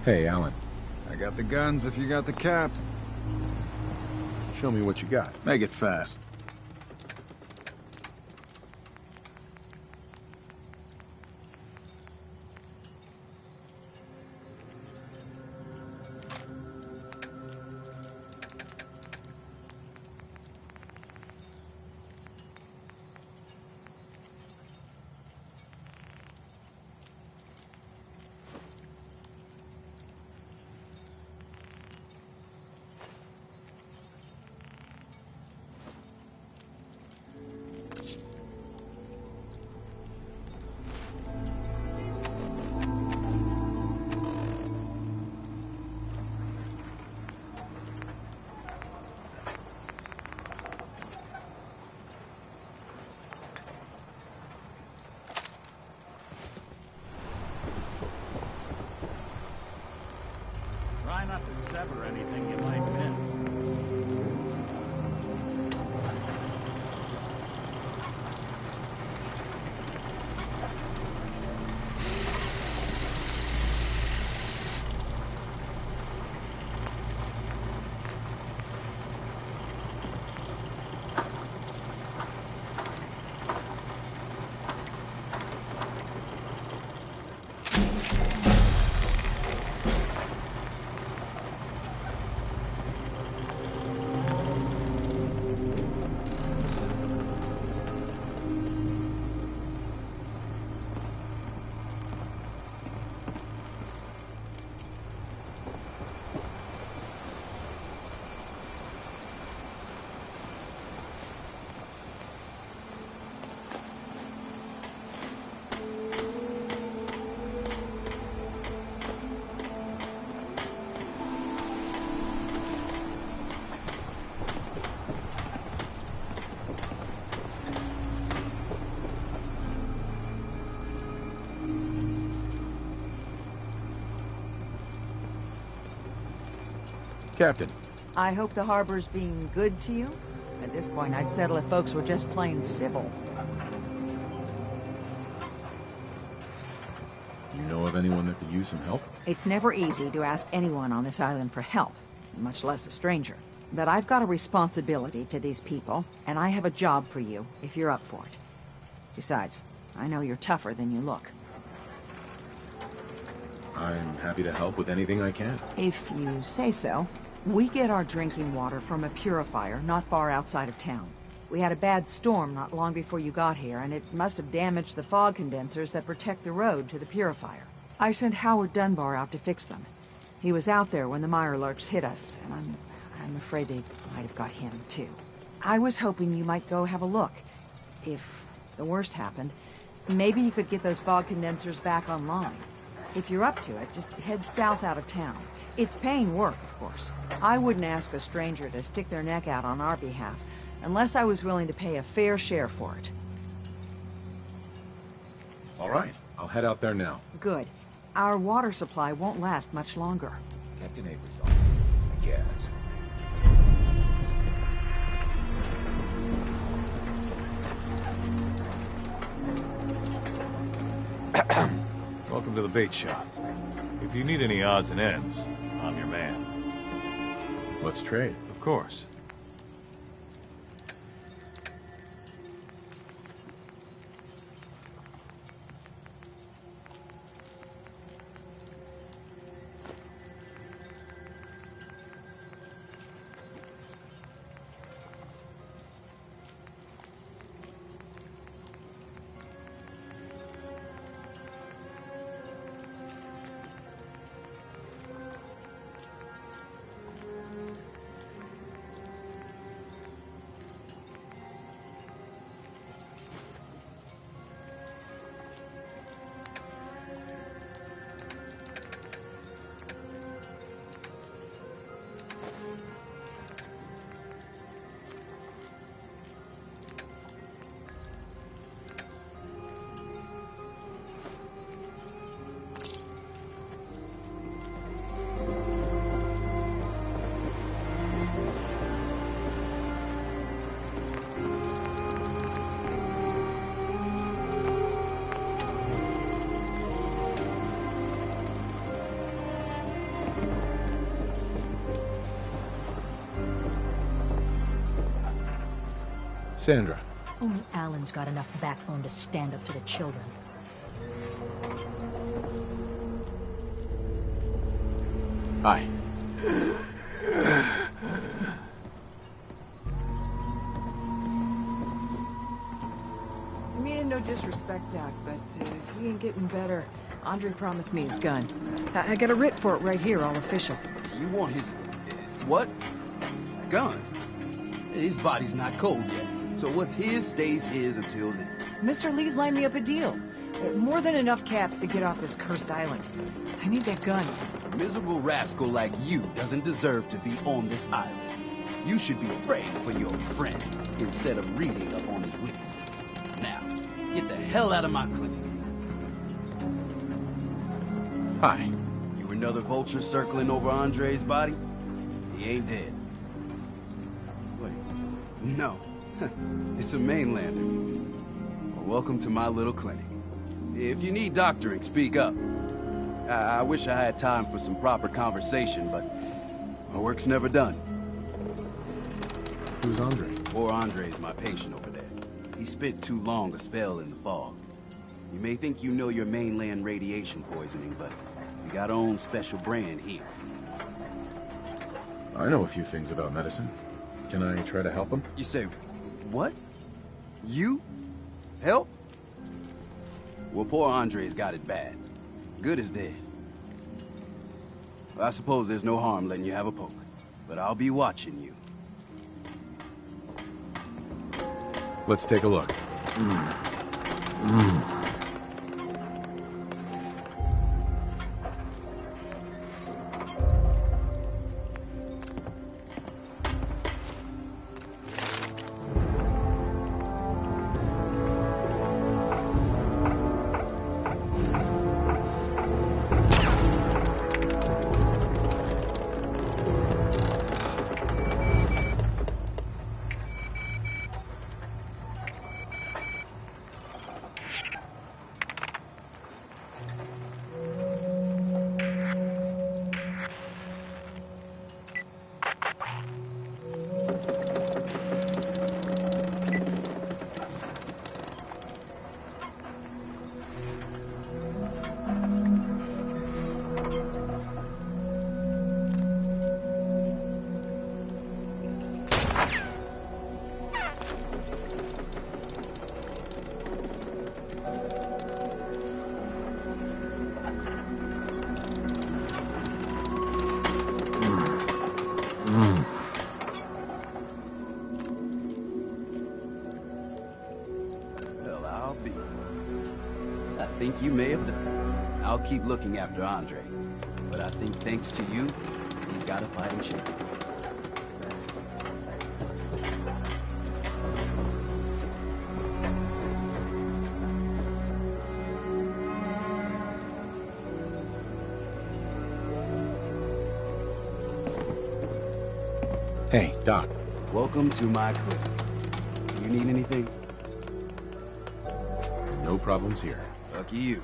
Hey, Alan. I got the guns if you got the caps. Show me what you got. Make it fast. Try not to sever anything you might miss. Captain. I hope the harbor's being good to you. At this point, I'd settle if folks were just plain civil. You know of anyone that could use some help? It's never easy to ask anyone on this island for help, much less a stranger. But I've got a responsibility to these people, and I have a job for you, if you're up for it. Besides, I know you're tougher than you look. I'm happy to help with anything I can. If you say so. We get our drinking water from a purifier not far outside of town. We had a bad storm not long before you got here, and it must have damaged the fog condensers that protect the road to the purifier. I sent Howard Dunbar out to fix them. He was out there when the Mirelurks hit us, and I'm afraid they might have got him, too. I was hoping you might go have a look. If the worst happened, maybe you could get those fog condensers back online. If you're up to it, just head south out of town. It's paying work, of course. I wouldn't ask a stranger to stick their neck out on our behalf, unless I was willing to pay a fair share for it. All right, I'll head out there now. Good. Our water supply won't last much longer. Captain Avery's on, I guess. Welcome to the bait shop. If you need any odds and ends, I'm your man. Let's trade. Of course. Sandra. Only Alan's got enough backbone to stand up to the children. Hi. I mean, no disrespect, Doc, but if he ain't getting better, Andre promised me his gun. I got a writ for it right here, all official. You want his... what? Gun? His body's not cold yet, so what's his stays his until then. Mr. Lee's lined me up a deal. More than enough caps to get off this cursed island. I need that gun. A miserable rascal like you doesn't deserve to be on this island. You should be praying for your friend instead of reading up on his wiki. Now, get the hell out of my clinic. Hi. You another vulture circling over Andre's body? He ain't dead. Wait, no. It's a mainlander. Well, welcome to my little clinic. If you need doctoring, speak up. I wish I had time for some proper conversation, but my work's never done. Who's Andre? Poor Andre's my patient over there. He spent too long a spell in the fog. You may think you know your mainland radiation poisoning, but we got our own special brand here. I know a few things about medicine. Can I try to help him? You say, what? You? Help? Well, poor Andre's got it bad. Good is dead. Well, I suppose there's no harm letting you have a poke, but I'll be watching you. Let's take a look. Well, I'll be. I think you may have done it. I'll keep looking after Andre. But I think thanks to you, he's got a fighting chance. Hey, Doc. Welcome to my clinic. You need anything? No problems here. Lucky you.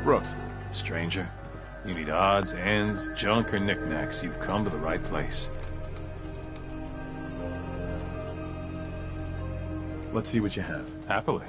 Brooks. Stranger, you need odds, ends, junk, or knickknacks, you've come to the right place. Let's see what you have. Happily.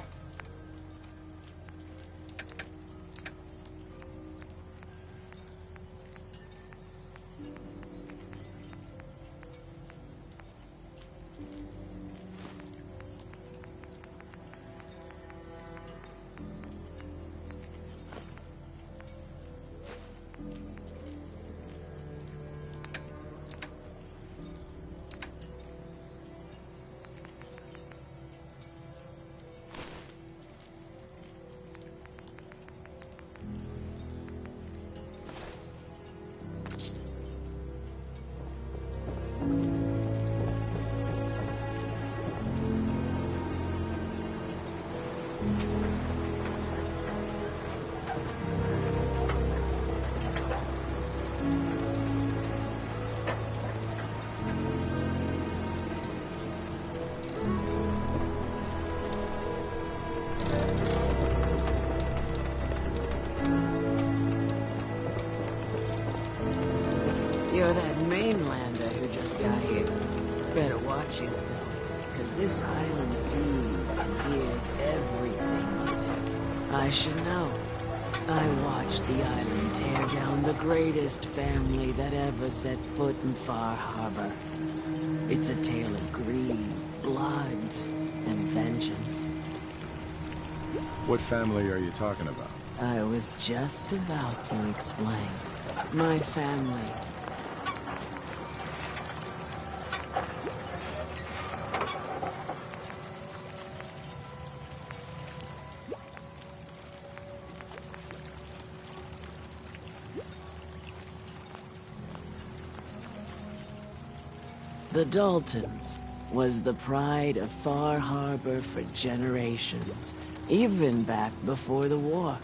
watch yourself, because this island sees and hears everything you do. I should know. I watched the island tear down the greatest family that ever set foot in Far Harbor. It's a tale of greed, blood, and vengeance. What family are you talking about? I was just about to explain. My family. The Daltons was the pride of Far Harbor for generations, even back before the war.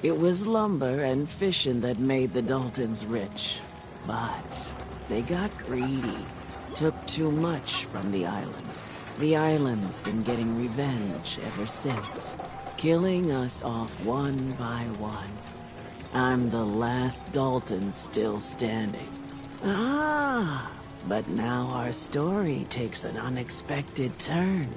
It was lumber and fishing that made the Daltons rich. But they got greedy, took too much from the island. The island's been getting revenge ever since, killing us off one by one. I'm the last Dalton still standing. But now our story takes an unexpected turn.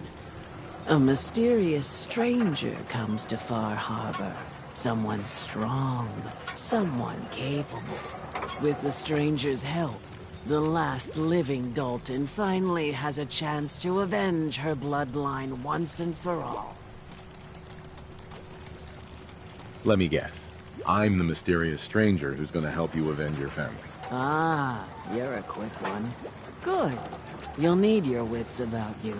A mysterious stranger comes to Far Harbor. Someone strong, someone capable. With the stranger's help, the last living Dalton finally has a chance to avenge her bloodline once and for all. Let me guess. I'm the mysterious stranger who's gonna help you avenge your family. You're a quick one. Good. You'll need your wits about you,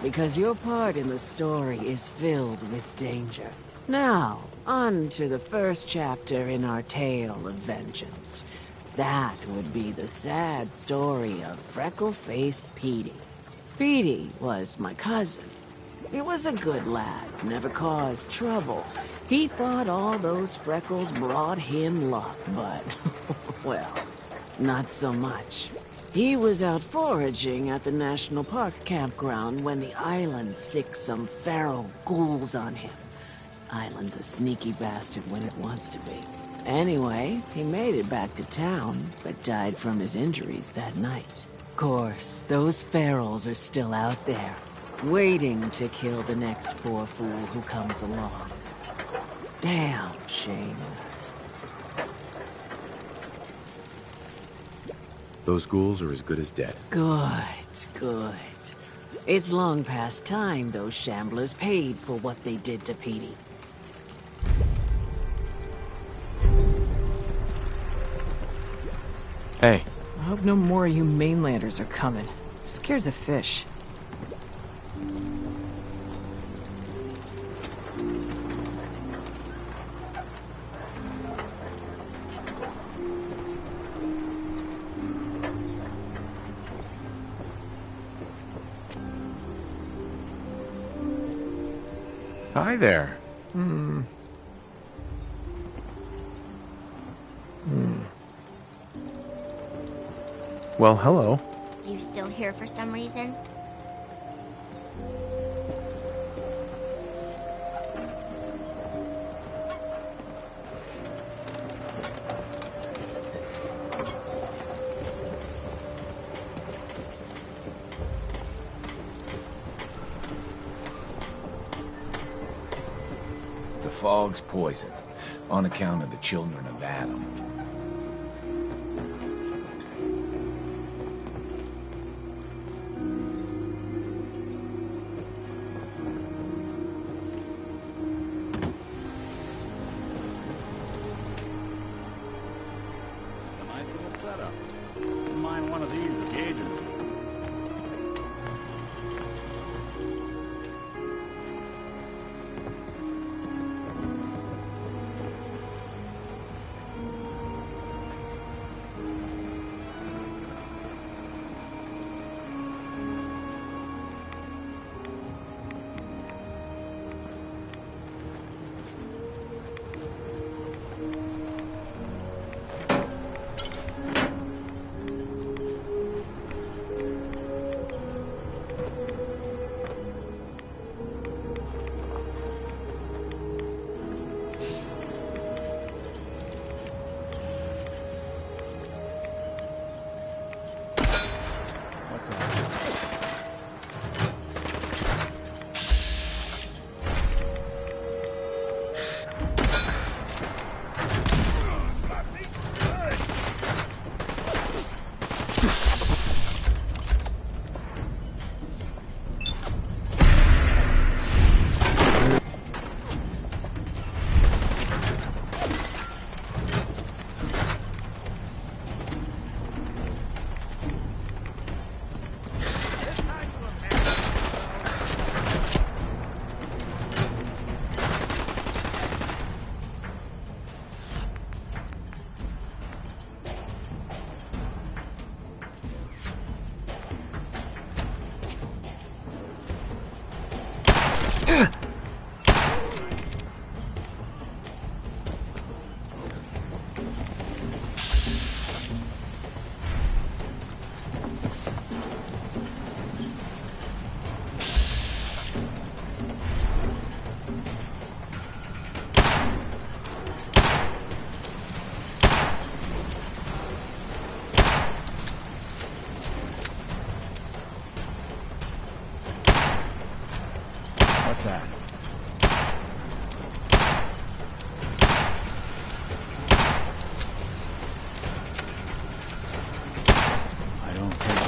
because your part in the story is filled with danger. Now, on to the first chapter in our tale of vengeance. That would be the sad story of freckle-faced Petey. Petey was my cousin. He was a good lad, never caused trouble. He thought all those freckles brought him luck, but, well, not so much. He was out foraging at the National Park campground when the island sicked some feral ghouls on him. Island's a sneaky bastard when it wants to be. Anyway, he made it back to town, but died from his injuries that night. Of course, those ferals are still out there, waiting to kill the next poor fool who comes along. Damn shame. Those ghouls are as good as dead. Good. It's long past time those shamblers paid for what they did to Petey. Hey. I hope no more of you mainlanders are coming. Scares a fish. Hi there. Well, hello. You still here for some reason? The fog's poison, on account of the children of Adam. It's a nice little setup. Wouldn't mind one of these at the agency. What's that? I don't think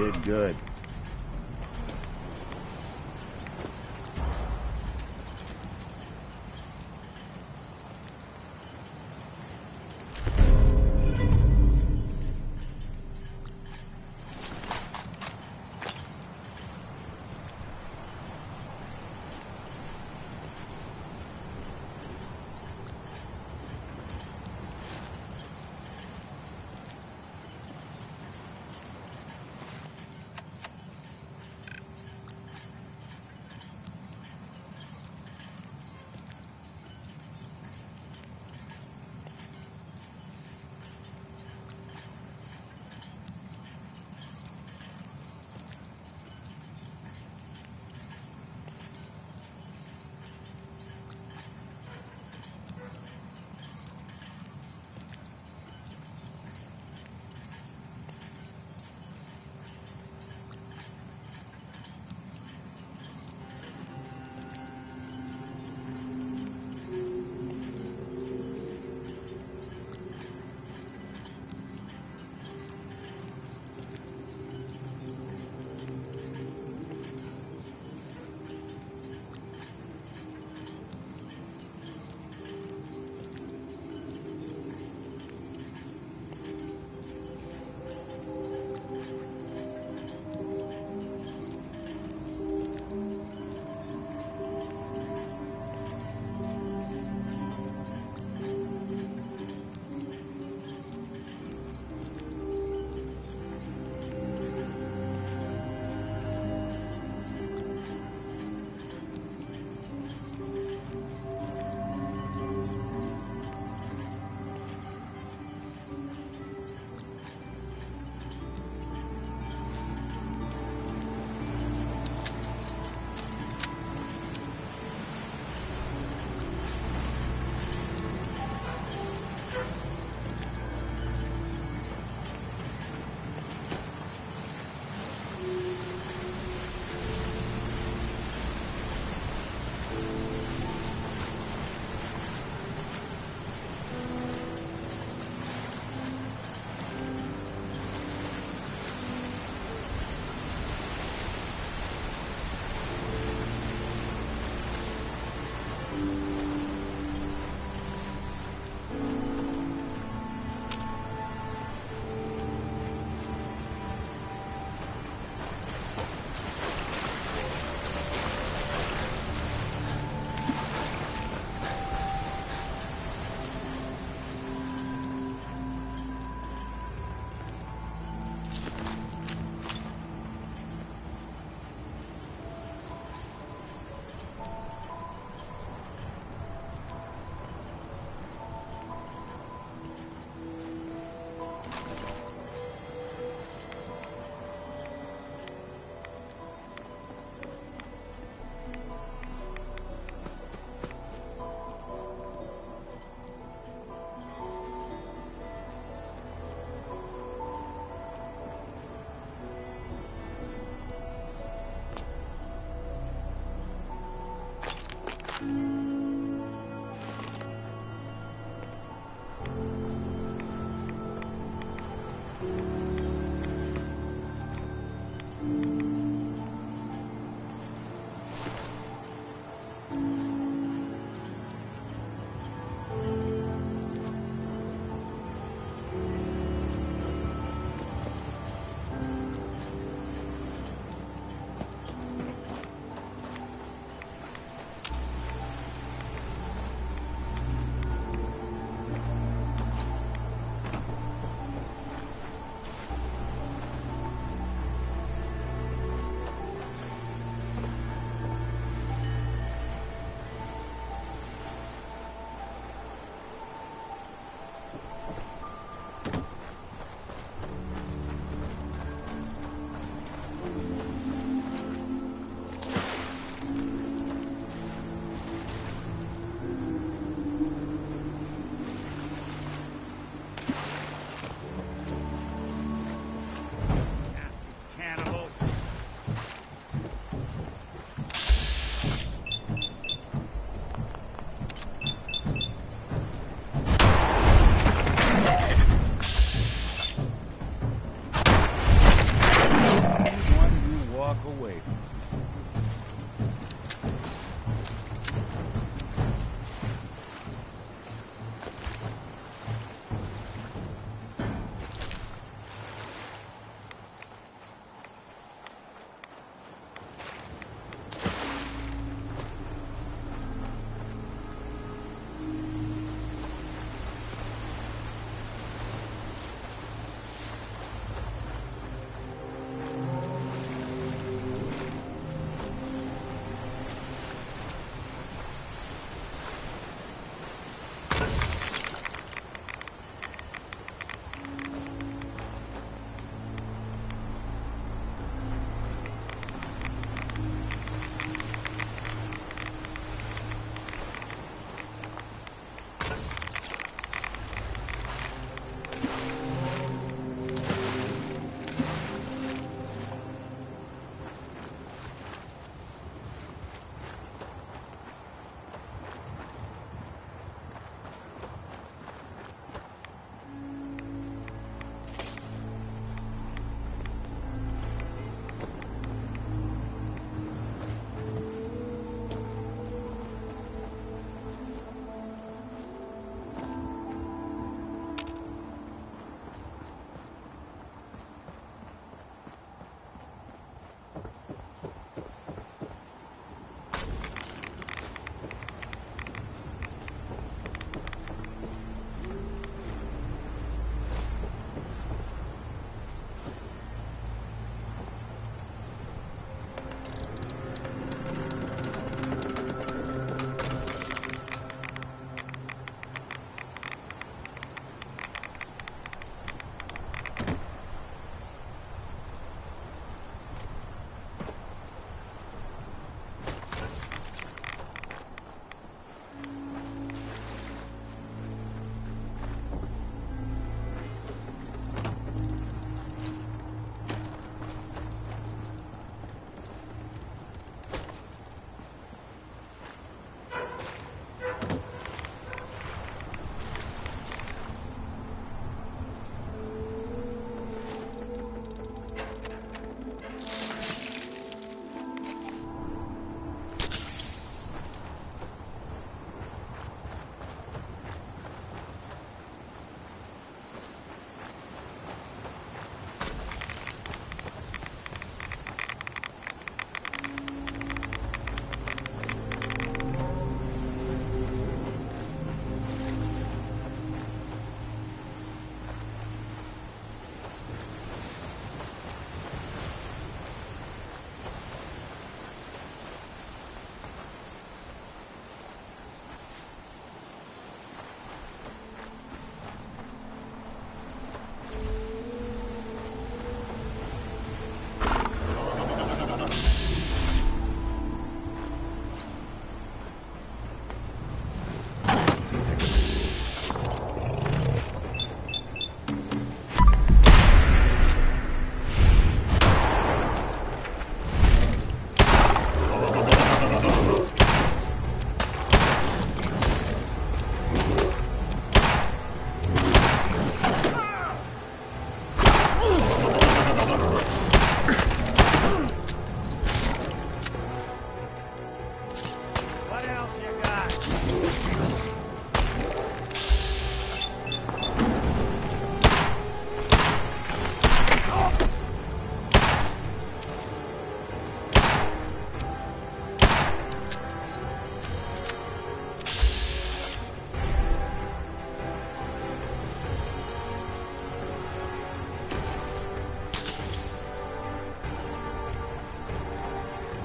did good.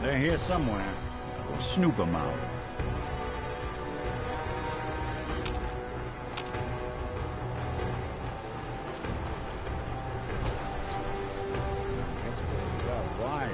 They're here somewhere. We'll snoop them out. Guess they got wide.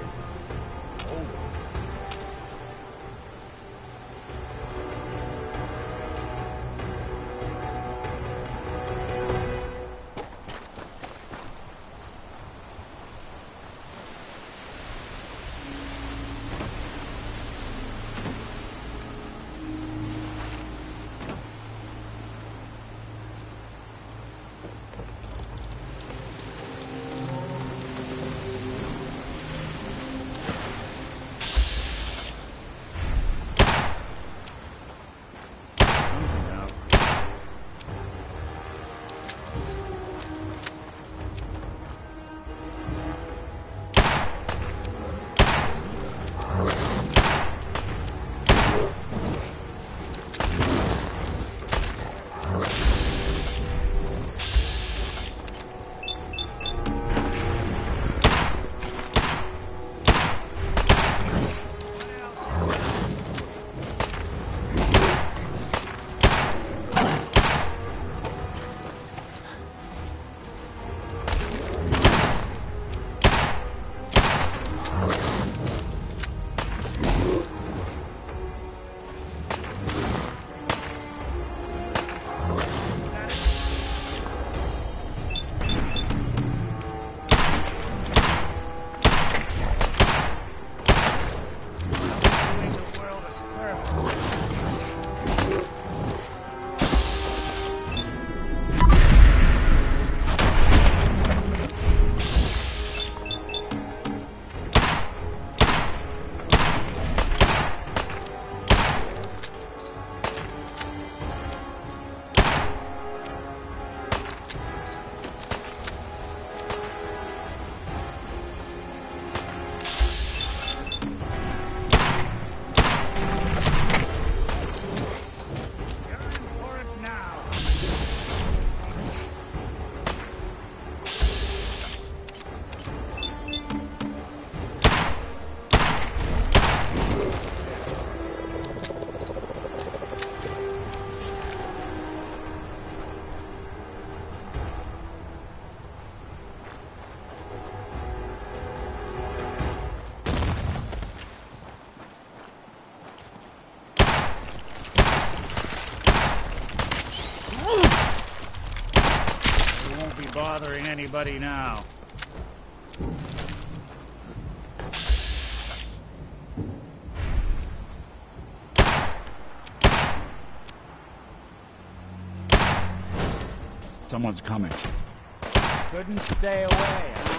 Bothering anybody now. Someone's coming. Couldn't stay away.